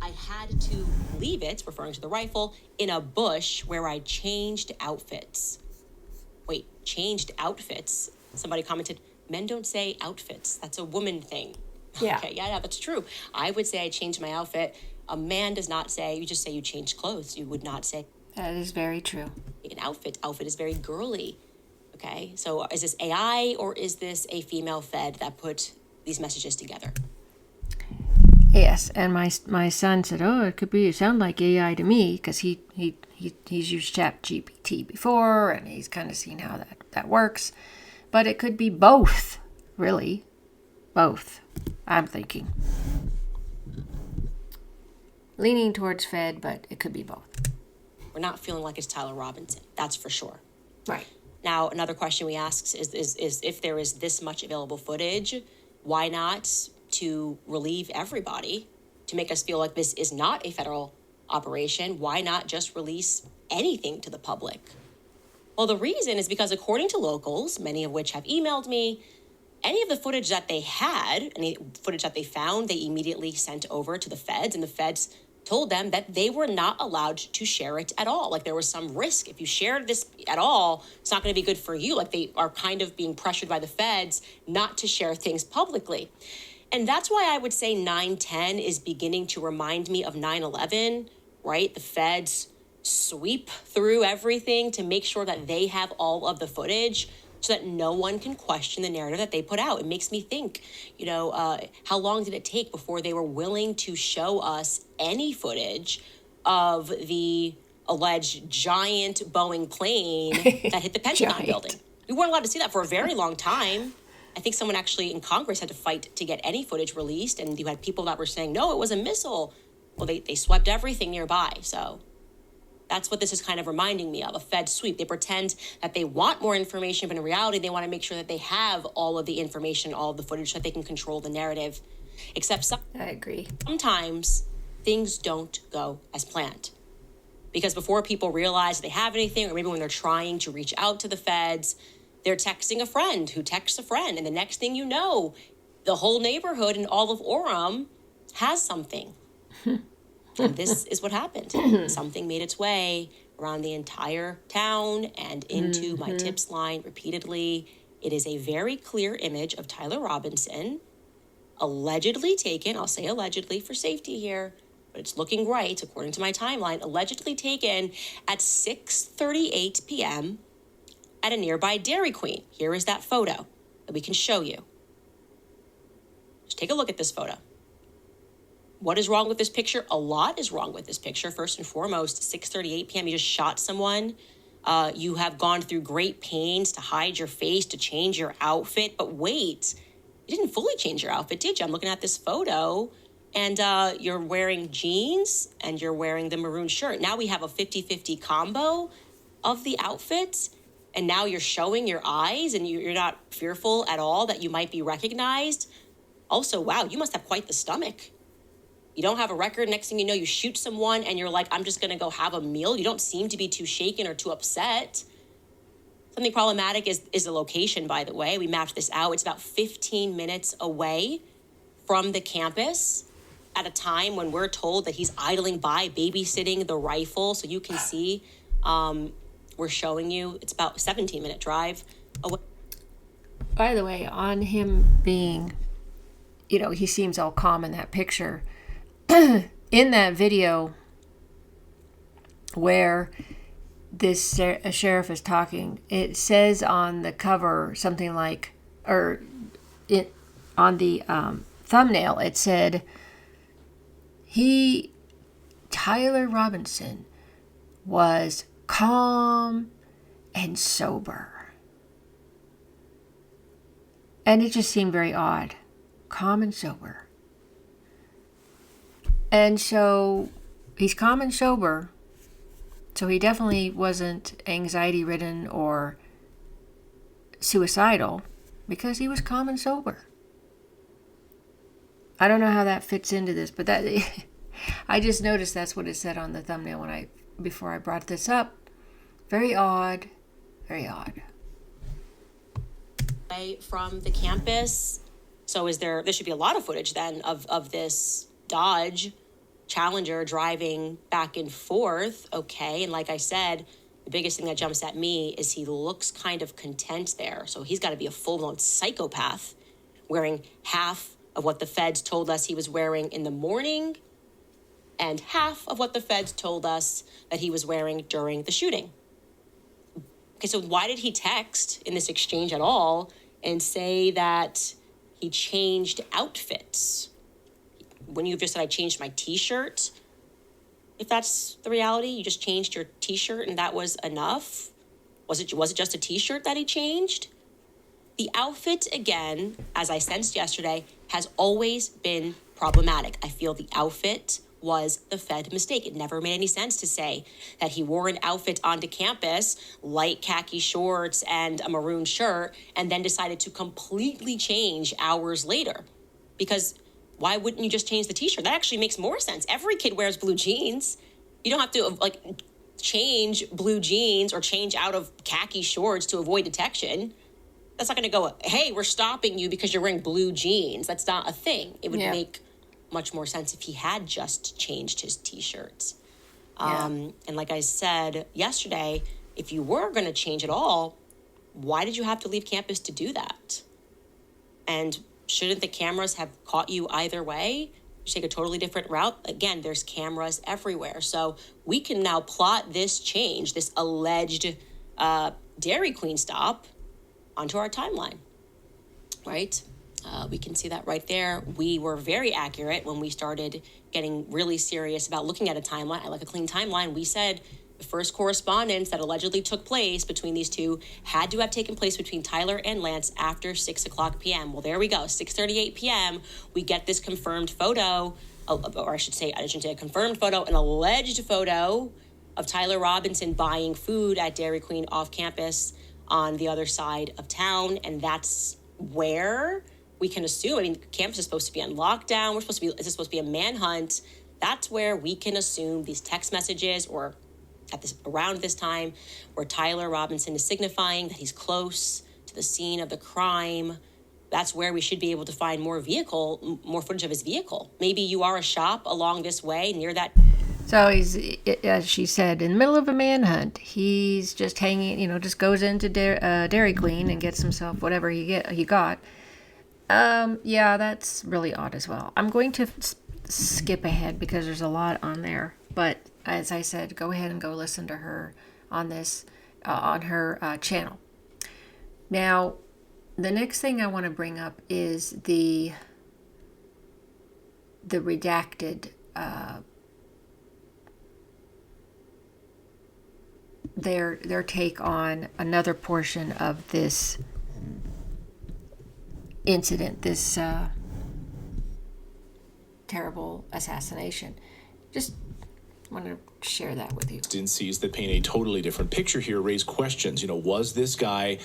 I had to leave it, referring to the rifle, in a bush where I changed outfits. Wait, changed outfits? Somebody commented, men don't say outfits. That's a woman thing. Yeah. Okay, yeah, that's true. I would say I changed my outfit. A man does not say, you just say you changed clothes. You would not say. That is very true. An outfit. Outfit is very girly. Okay, so is this AI or is this a female fed that put these messages together? Yes, and my son said, "Oh, it could be. It sound like AI to me," because he's used ChatGPT before, and he's kind of seen how that works. But it could be both, really, both. I'm thinking, leaning towards Fed, but it could be both. We're not feeling like it's Tyler Robinson. That's for sure. Right. Now, another question we ask is if there is this much available footage, why not to relieve everybody, to make us feel like this is not a federal operation? Why not just release anything to the public? Well, the reason is because according to locals, many of which have emailed me, any of the footage that they had, any footage that they found, they immediately sent over to the feds, and the feds told them that they were not allowed to share it at all. Like there was some risk. If you shared this at all, it's not going to be good for you. Like they are kind of being pressured by the feds not to share things publicly. And that's why I would say 9/10 is beginning to remind me of 9/11, right? The feds sweep through everything to make sure that they have all of the footage so that no one can question the narrative that they put out. It makes me think, how long did it take before they were willing to show us any footage of the alleged giant Boeing plane that hit the Pentagon building? We weren't allowed to see that for a very long time. I think someone actually in Congress had to fight to get any footage released, and you had people that were saying, no, it was a missile. Well, they swept everything nearby, so that's what this is kind of reminding me of, a Fed sweep. They pretend that they want more information, but in reality, they want to make sure that they have all of the information, all of the footage, so that they can control the narrative. Except I agree. Sometimes things don't go as planned. Because before people realize they have anything, or maybe when they're trying to reach out to the feds, they're texting a friend who texts a friend. And the next thing you know, the whole neighborhood in all of Orem has something. And this is what happened. Something made its way around the entire town and into my tips line repeatedly. It is a very clear image of Tyler Robinson, allegedly taken, I'll say allegedly for safety here, but it's looking right according to my timeline, allegedly taken at 6:38 p.m. at a nearby Dairy Queen. Here is that photo that we can show you. Just take a look at this photo. What is wrong with this picture? A lot is wrong with this picture. First and foremost, 6:38 p.m., you just shot someone. You have gone through great pains to hide your face, to change your outfit. But wait, You didn't fully change your outfit, did you? I'm looking at this photo, and you're wearing jeans and you're wearing the maroon shirt. Now we have a 50-50 combo of the outfits, and now you're showing your eyes, and you're not fearful at all that you might be recognized. Also, wow, you must have quite the stomach. You don't have a record. Next thing you know, you shoot someone and you're like, I'm just going to go have a meal. You don't seem to be too shaken or too upset. Something problematic is the location, by the way. We mapped this out. It's about 15 minutes away from the campus at a time when we're told that he's idling by, babysitting the rifle. So you can see, we're showing you, it's about a 17-minute drive away. By the way, on him being, he seems all calm in that picture. In that video where this sheriff is talking, it says on the cover something like, or on the thumbnail, it said, Tyler Robinson was calm and sober. And it just seemed very odd. Calm and sober. And so he's calm and sober. So he definitely wasn't anxiety-ridden or suicidal because he was calm and sober. I don't know how that fits into this, but that I just noticed that's what it said on the thumbnail before I brought this up. Very odd. Very odd. From the campus. So there should be a lot of footage then of this Dodge Challenger driving back and forth. Okay. And like I said, the biggest thing that jumps at me is he looks kind of content there. So he's got to be a full-blown psychopath wearing half of what the feds told us he was wearing in the morning and half of what the feds told us that he was wearing during the shooting. Okay, so why did he text in this exchange at all and say that he changed outfits? When you've just said, I changed my t-shirt, if that's the reality, you just changed your t-shirt and that was enough? Was it just a t-shirt that he changed? The outfit, again, as I sensed yesterday, has always been problematic. I feel the outfit was the Fed mistake. It never made any sense to say that he wore an outfit onto campus, light khaki shorts and a maroon shirt, and then decided to completely change hours later. Because why wouldn't you just change the t-shirt? That actually makes more sense. Every kid wears blue jeans. You don't have to change blue jeans or change out of khaki shorts to avoid detection. That's not going to go, hey, we're stopping you because you're wearing blue jeans. That's not a thing. It would make much more sense if he had just changed his t-shirts. And like I said yesterday, if you were going to change it all, why did you have to leave campus to do that? And shouldn't the cameras have caught you either way? You take a totally different route. Again, there's cameras everywhere. So we can now plot this change, this alleged Dairy Queen stop, onto our timeline, right? We can see that right there. We were very accurate when we started getting really serious about looking at a timeline. I like a clean timeline. We said the first correspondence that allegedly took place between these two had to have taken place between Tyler and Lance after 6:00 p.m. Well, there we go. 6:38 p.m. We get this confirmed photo, or I shouldn't say a confirmed photo, an alleged photo of Tyler Robinson buying food at Dairy Queen off campus on the other side of town. And that's where we can assume, campus is supposed to be on lockdown. Is this supposed to be a manhunt? That's where we can assume these text messages or around this time where Tyler Robinson is signifying that he's close to the scene of the crime. That's where we should be able to find more footage of his vehicle. Maybe you are a shop along this way near that. So he's, as she said, in the middle of a manhunt. He's just hanging, just goes into Dairy Queen and gets himself whatever he got. Yeah, that's really odd as well. I'm going to skip ahead because there's a lot on there. But as I said, go ahead and go listen to her on this, on her channel. Now, the next thing I want to bring up is the redacted, their take on another portion of this incident, this terrible assassination. Just want to share that with you. Instances that paint a totally different picture here raise questions. Was this guy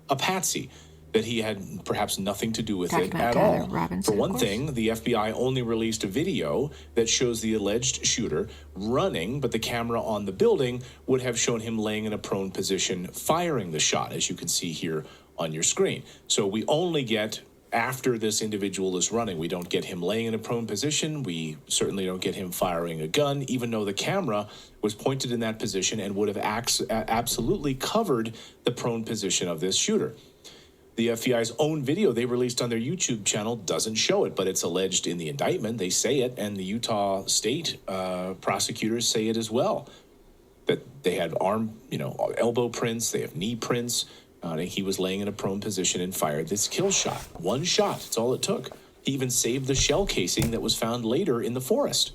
a patsy? That he had perhaps nothing to do with it at all. For one thing, the FBI only released a video that shows the alleged shooter running, but the camera on the building would have shown him laying in a prone position, firing the shot, as you can see here on your screen. So we only get after this individual is running. We don't get him laying in a prone position. We certainly don't get him firing a gun, even though the camera was pointed in that position and would have absolutely covered the prone position of this shooter. The FBI's own video they released on their YouTube channel doesn't show it, but it's alleged in the indictment. They say it, and the Utah state prosecutors say it as well. That they had elbow prints, they have knee prints. He was laying in a prone position and fired this kill shot. One shot, that's all it took. He even saved the shell casing that was found later in the forest.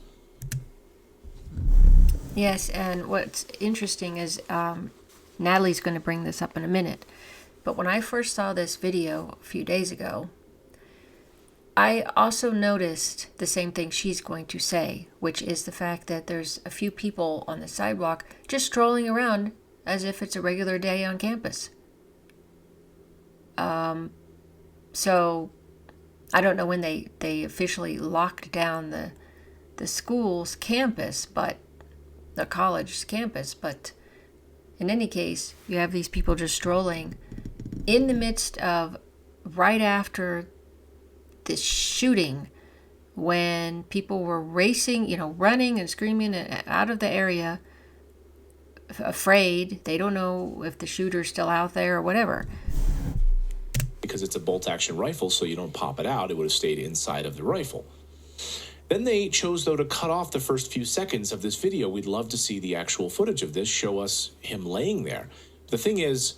Yes, and what's interesting is Natalie's going to bring this up in a minute. But when I first saw this video a few days ago, I also noticed the same thing she's going to say, which is the fact that there's a few people on the sidewalk just strolling around as if it's a regular day on campus. So I don't know when they officially locked down the school's campus, but the college's campus. But in any case, you have these people just strolling in the midst of right after this shooting, when people were racing, running and screaming out of the area, afraid. They don't know if the shooter's still out there or whatever. Because it's a bolt-action rifle, so you don't pop it out. It would have stayed inside of the rifle. Then they chose, though, to cut off the first few seconds of this video. We'd love to see the actual footage of this, show us him laying there. The thing is,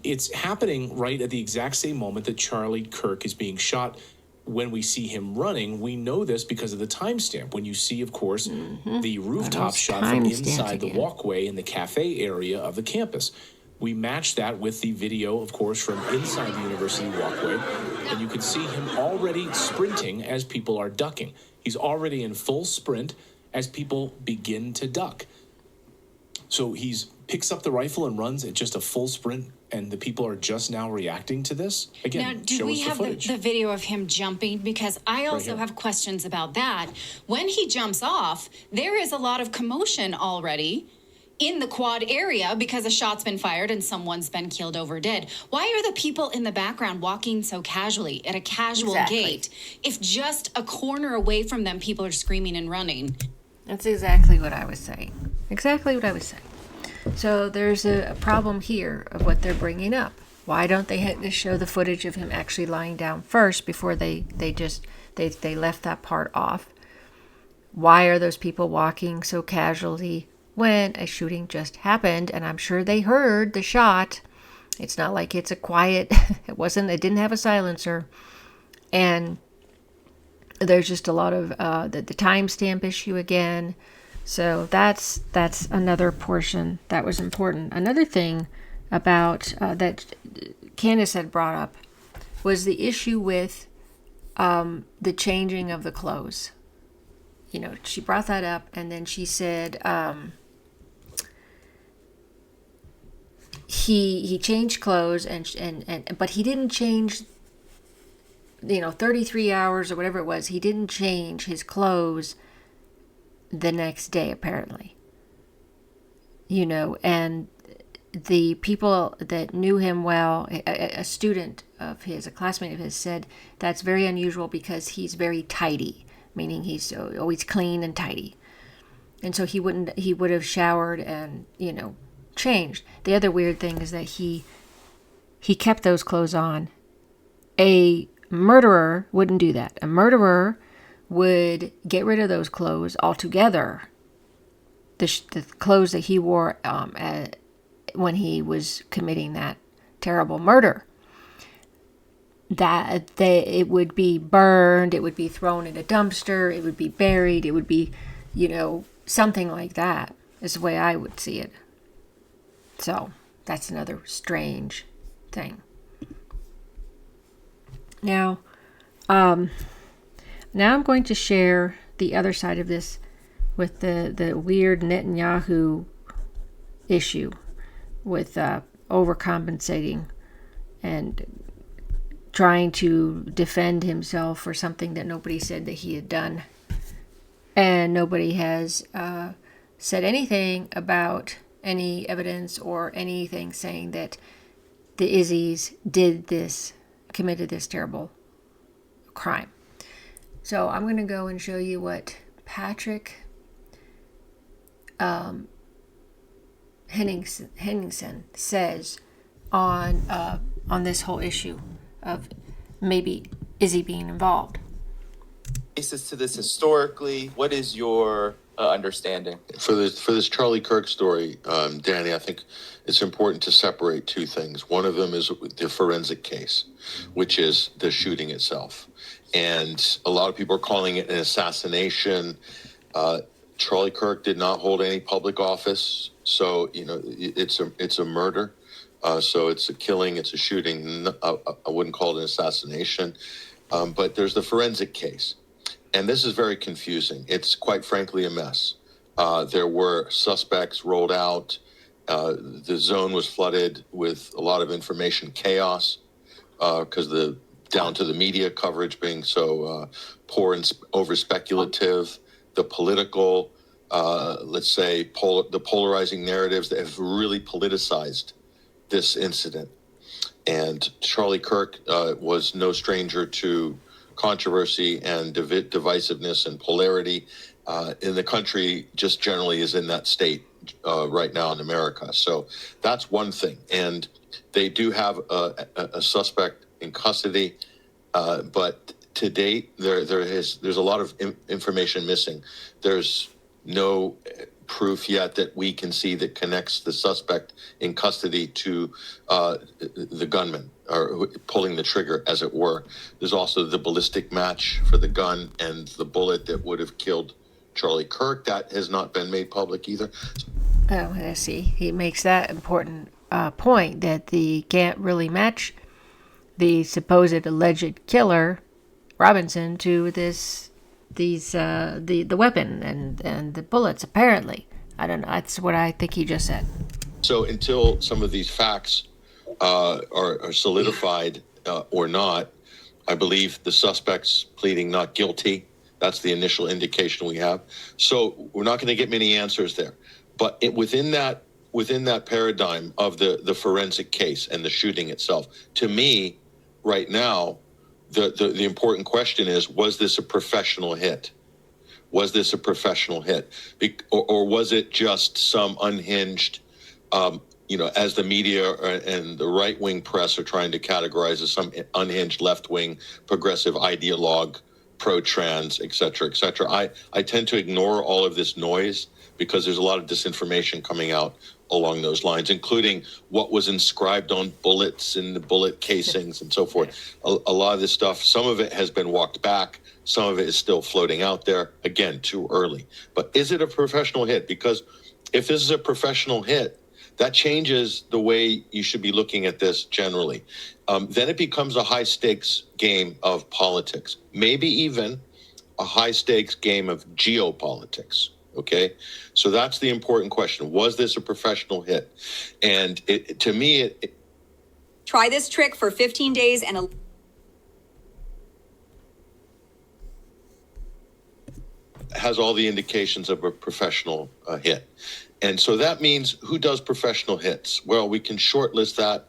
it's happening right at the exact same moment that Charlie Kirk is being shot. When we see him running, we know this because of the timestamp. When you see, of course, the rooftop shot from inside the walkway in the cafe area of the campus. We match that with the video, of course, from inside the university walkway, and you can see him already sprinting as people are ducking. He's already in full sprint as people begin to duck. So he picks up the rifle and runs at just a full sprint, and the people are just now reacting to this. Again, now, do we have the video of him jumping? Because I also have questions about that. When he jumps off, there is a lot of commotion already in the quad area because a shot's been fired and someone's been killed or dead. Why are the people in the background walking so casually at a casual gait if just a corner away from them people are screaming and running? That's exactly what I was saying. So there's a problem here of what they're bringing up. Why don't they show the footage of him actually lying down first before they left that part off? Why are those people walking so casually when a shooting just happened? And I'm sure they heard the shot. It's not like it's a quiet, it didn't have a silencer. And there's just a lot of the timestamp issue again. So that's another portion that was important. Another thing about that Candace had brought up was the issue with the changing of the clothes. She brought that up, and then she said he changed clothes, but he didn't change. 33 hours or whatever it was. He didn't change his clothes the next day, apparently. And the people that knew him well, a student of his, a classmate of his, said that's very unusual because he's very tidy, meaning he's always clean and tidy. And so he would have showered and, changed. The other weird thing is that he kept those clothes on. A murderer wouldn't do that. A murderer would get rid of those clothes altogether. The clothes that he wore when he was committing that terrible murder. It would be burned, it would be thrown in a dumpster, it would be buried, it would be, something like that is the way I would see it. So that's another strange thing. Now, now I'm going to share the other side of this with the weird Netanyahu issue with overcompensating and trying to defend himself for something that nobody said that he had done. And nobody has said anything about any evidence or anything saying that the Izzies committed this terrible crime. So I'm going to go and show you what Patrick Henningsen says on this whole issue of maybe Izzy being involved. Basis to this historically, what is your understanding? For this Charlie Kirk story, Danny, I think it's important to separate two things. One of them is the forensic case, which is the shooting itself. And a lot of people are calling it an assassination. Charlie Kirk did not hold any public office, so it's a murder. So it's a killing, it's a shooting. I wouldn't call it an assassination. But there's the forensic case. And this is very confusing. It's quite frankly a mess. There were suspects rolled out. The zone was flooded with a lot of information chaos because down to the media coverage being so poor and over speculative, the political, let's say, the polarizing narratives that have really politicized this incident. And Charlie Kirk was no stranger to controversy and divisiveness and polarity in the country. Just generally is in that state right now in America. So that's one thing. And they do have a suspect in custody, but to date there's a lot of information missing. There's no proof yet that we can see that connects the suspect in custody to the gunman, or pulling the trigger, as it were. There's also the ballistic match for the gun and the bullet that would have killed Charlie Kirk. That has not been made public either. Oh, I see. He makes that important point that the can't really match the supposed alleged killer, Robinson, to the weapon and the bullets, apparently. I don't know. That's what I think he just said. So until some of these facts are solidified or not, I believe the suspect's pleading not guilty. That's the initial indication we have. So we're not going to get many answers there. But within that paradigm of the forensic case and the shooting itself, to me, right now, the important question is, was this a professional hit? Was this a professional hit? Or was it just some unhinged, as the media and the right-wing press are trying to categorize as some unhinged left-wing progressive ideologue, pro-trans, et cetera, et cetera. I tend to ignore all of this noise because there's a lot of disinformation coming out along those lines, including what was inscribed on bullets and the bullet casings and so forth. A lot of this stuff, some of it has been walked back. Some of it is still floating out there. Again, too early. But is it a professional hit? Because if this is a professional hit, that changes the way you should be looking at this generally. Then it becomes a high-stakes game of politics, maybe even a high-stakes game of geopolitics. Okay, so that's the important question. Was this a professional hit? And to me, try this trick for 15 days and has all the indications of a professional hit. And so that means, who does professional hits? Well, we can shortlist that.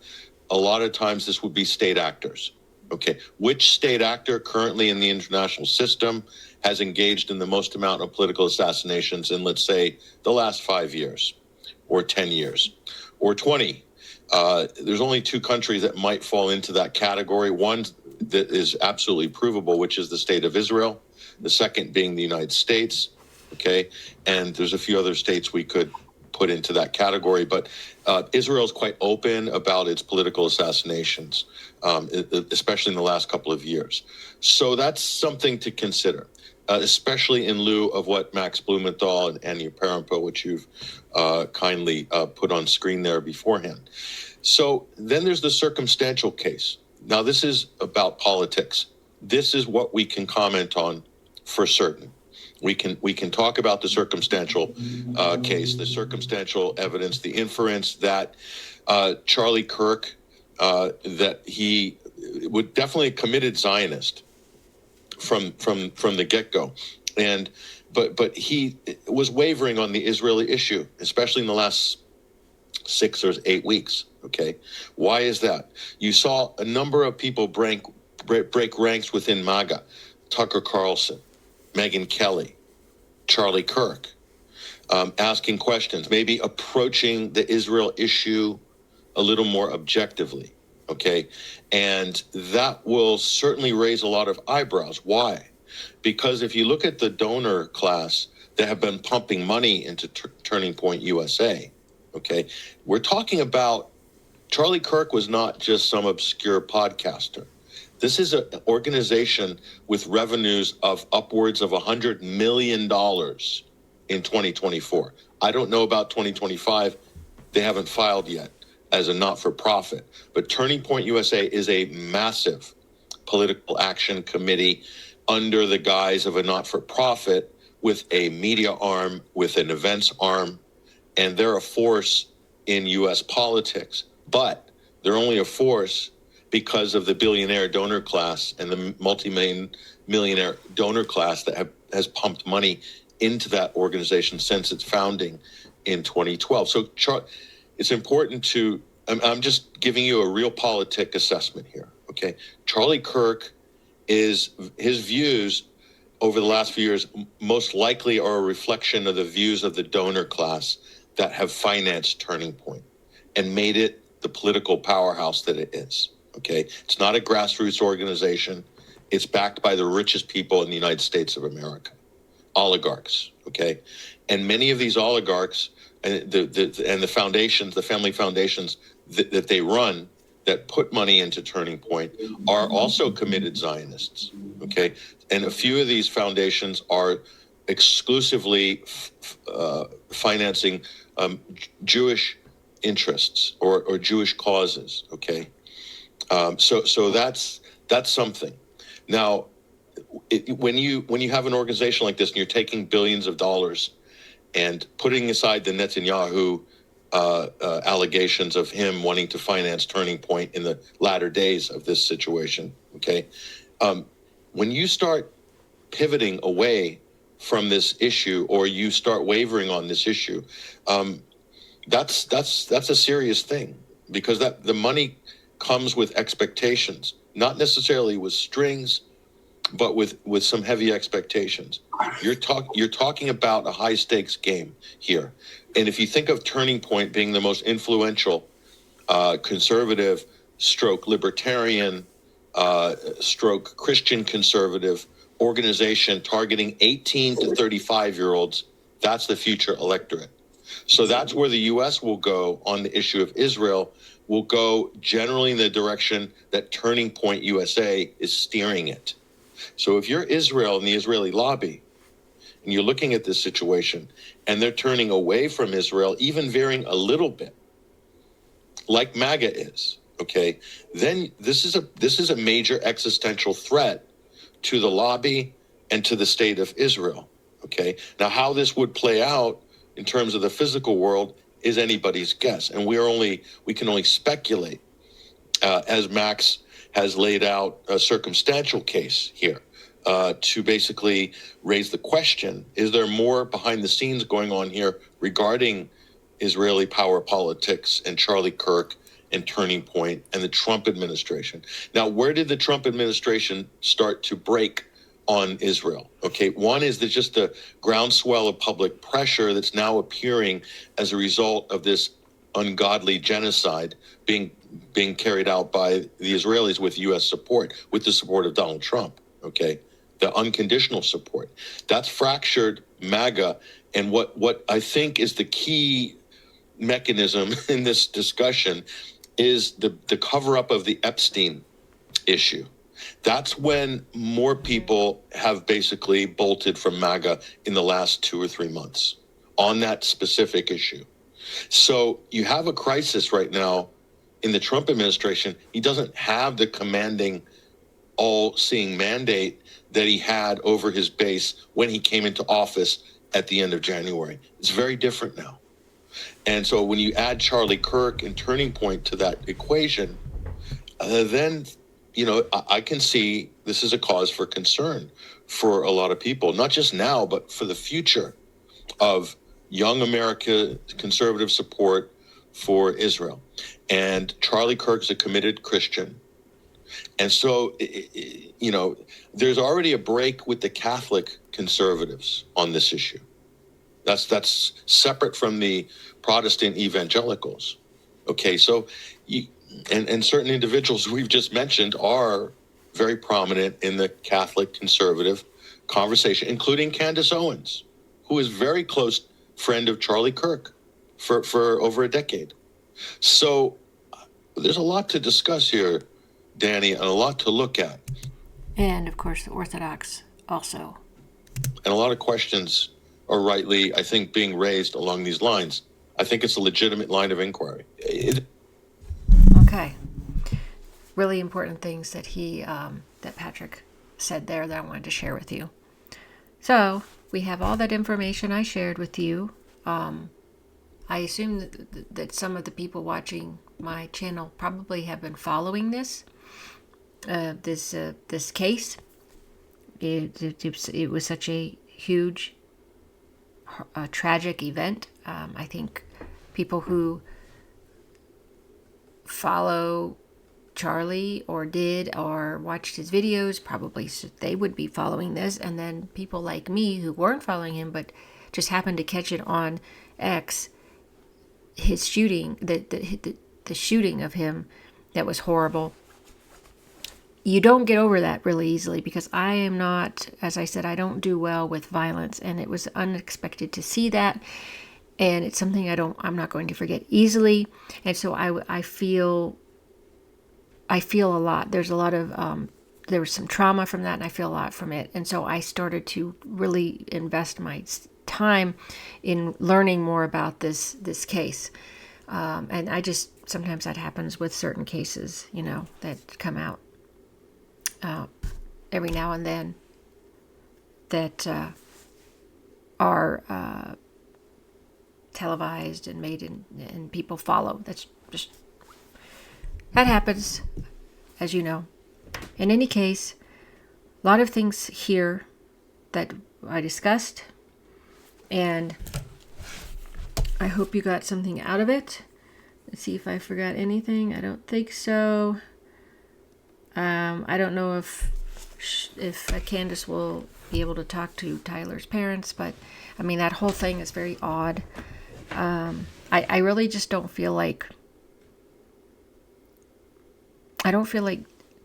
A lot of times this would be state actors. Okay, which state actor currently in the international system has engaged in the most amount of political assassinations in, let's say, the last 5 years or 10 years or 20? There's only two countries that might fall into that category. One that is absolutely provable, which is the state of Israel. The second being the United States. Okay, and there's a few other states we could put into that category, but Israel is quite open about its political assassinations, especially in the last couple of years. So that's something to consider, especially in lieu of what Max Blumenthal and Annie Parampo, which you've kindly put on screen there beforehand. So then there's the circumstantial case. Now, this is about politics. This is what we can comment on for certain. We can talk about the circumstantial case, the circumstantial evidence, the inference that Charlie Kirk, that he would definitely a committed Zionist from the get-go, but he was wavering on the Israeli issue, especially in the last 6 or 8 weeks. Okay, why is that? You saw a number of people break ranks within MAGA: Tucker Carlson, Megyn Kelly, Charlie Kirk, asking questions, maybe approaching the Israel issue a little more objectively. Okay, and that will certainly raise a lot of eyebrows. Why? Because if you look at the donor class that have been pumping money into Turning Point USA, okay, we're talking about Charlie Kirk was not just some obscure podcaster. This is an organization with revenues of upwards of $100 million in 2024. I don't know about 2025. They haven't filed yet as a not-for-profit. But Turning Point USA is a massive political action committee under the guise of a not-for-profit with a media arm, with an events arm, and they're a force in U.S. politics. But they're only a force because of the billionaire donor class and the multi-millionaire donor class that has pumped money into that organization since its founding in 2012. So it's important to, I'm just giving you a realpolitik assessment here, okay? Charlie Kirk his views over the last few years most likely are a reflection of the views of the donor class that have financed Turning Point and made it the political powerhouse that it is. Okay, it's not a grassroots organization. It's backed by the richest people in the United States of America, oligarchs. Okay, and many of these oligarchs and the foundations, the family foundations that they run, that put money into Turning Point, are also committed Zionists. Okay, and a few of these foundations are exclusively financing Jewish interests or Jewish causes. Okay. So that's something. Now, when you have an organization like this and you're taking billions of dollars and putting aside the Netanyahu allegations of him wanting to finance Turning Point in the latter days of this situation, okay, when you start pivoting away from this issue or you start wavering on this issue, that's a serious thing, because that the money comes with expectations, not necessarily with strings, but with some heavy expectations. You're talking about a high stakes game here. And if you think of Turning Point being the most influential conservative stroke libertarian stroke Christian conservative organization targeting 18 to 35-year-olds, that's the future electorate. So that's where the U.S. will go on the issue of Israel, will go generally in the direction that Turning Point USA is steering it. So if you're Israel and the Israeli lobby, and you're looking at this situation, and they're turning away from Israel, even veering a little bit, like MAGA is, okay, then this is a major existential threat to the lobby and to the state of Israel, okay? Now, how this would play out in terms of the physical world is anybody's guess, and we can only speculate, as Max has laid out a circumstantial case here, to basically raise the question: is there more behind the scenes going on here regarding Israeli power politics and Charlie Kirk and Turning Point and the Trump administration? Now, where did the Trump administration start to break on Israel? Okay, one is just the groundswell of public pressure that's now appearing as a result of this ungodly genocide being carried out by the Israelis with U.S. support, with the support of Donald Trump. Okay, the unconditional support. That's fractured MAGA, and what I think is the key mechanism in this discussion is the cover-up of the Epstein issue. That's when more people have basically bolted from MAGA in the last 2 or 3 months on that specific issue. So you have a crisis right now in the Trump administration, he doesn't have the commanding, all-seeing mandate that he had over his base when he came into office at the end of January. It's very different now. And so when you add Charlie Kirk and Turning Point to that equation, then, I can see this is a cause for concern for a lot of people, not just now, but for the future of young America conservative support for Israel. And Charlie Kirk is a committed Christian. And so, there's already a break with the Catholic conservatives on this issue. That's separate from the Protestant evangelicals. Okay, so and certain individuals we've just mentioned are very prominent in the Catholic conservative conversation, including Candace Owens, who is very close friend of Charlie Kirk for over a decade. So there's a lot to discuss here, Danny, and a lot to look at. And, of course, the Orthodox also. And a lot of questions are rightly, I think, being raised along these lines. I think it's a legitimate line of inquiry. Okay. Really important things that that Patrick said there that I wanted to share with you. So, we have all that information I shared with you. I assume that some of the people watching my channel probably have been following this case. It was such a huge, tragic event. I think people who follow Charlie or did or watched his videos probably they would be following this, and then people like me who weren't following him but just happened to catch it on X, his shooting, the shooting of him, that was horrible. You don't get over that really easily, because I am not, as I said, I don't do well with violence, and it was unexpected to see that, and it's something I'm not going to forget easily. And so I feel a lot. There's a lot of there was some trauma from that, and I feel a lot from it. And so I started to really invest my time in learning more about this case. And I just, sometimes that happens with certain cases, that come out every now and then that are televised and made and people follow. That happens, as you know. In any case, a lot of things here that I discussed, and I hope you got something out of it. Let's see if I forgot anything. I don't think so. I don't know if Candace will be able to talk to Tyler's parents, but I mean, that whole thing is very odd. I really just don't feel like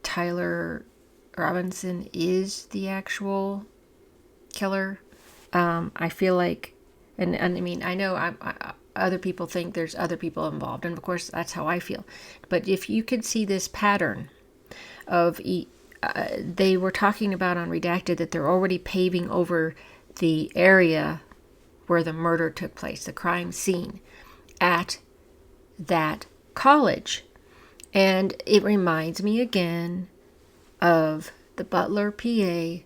Tyler Robinson is the actual killer. I feel like, and I mean, I know other people think there's other people involved, and of course that's how I feel. But if you could see this pattern of, they were talking about on Redacted that they're already paving over the area where the murder took place, the crime scene at that college. And it reminds me again of the Butler, PA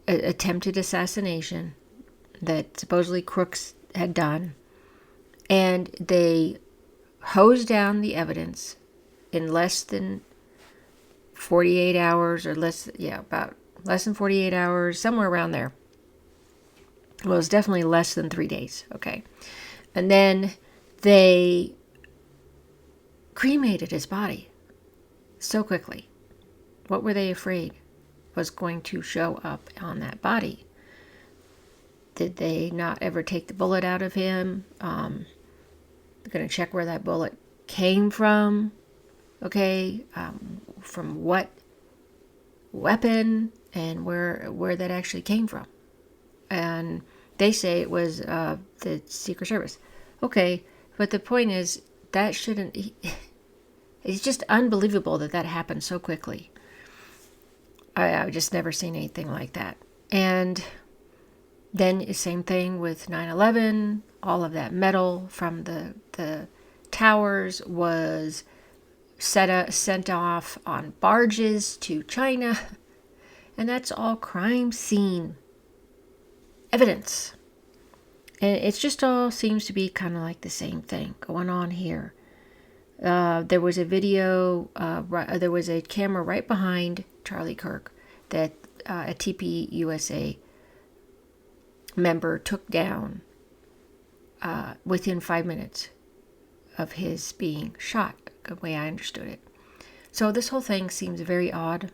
attempted assassination that supposedly crooks had done. And they hosed down the evidence in less than 48 hours, or about less than 48 hours, somewhere around there. Well, it was definitely less than 3 days, okay? And then they cremated his body so quickly. What were they afraid was going to show up on that body? Did they not ever take the bullet out of him? They're going to check where that bullet came from, okay? From what weapon, and where that actually came from. And they say it was the Secret Service. Okay, but the point is, that shouldn't... It's just unbelievable that happened so quickly. I've just never seen anything like that. And then the same thing with 9/11, all of that metal from the towers was sent off on barges to China. And that's all crime scene evidence. And it's just all seems to be kind of like the same thing going on here. There was a video, there was a camera right behind Charlie Kirk that a TPUSA member took down within 5 minutes of his being shot, the way I understood it. So this whole thing seems very odd.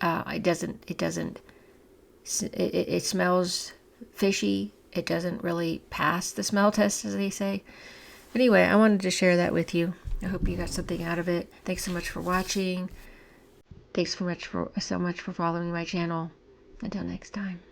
It smells fishy. It doesn't really pass the smell test, as they say. Anyway, I wanted to share that with you. I hope you got something out of it. Thanks so much for watching. Thanks so much for following my channel. Until next time.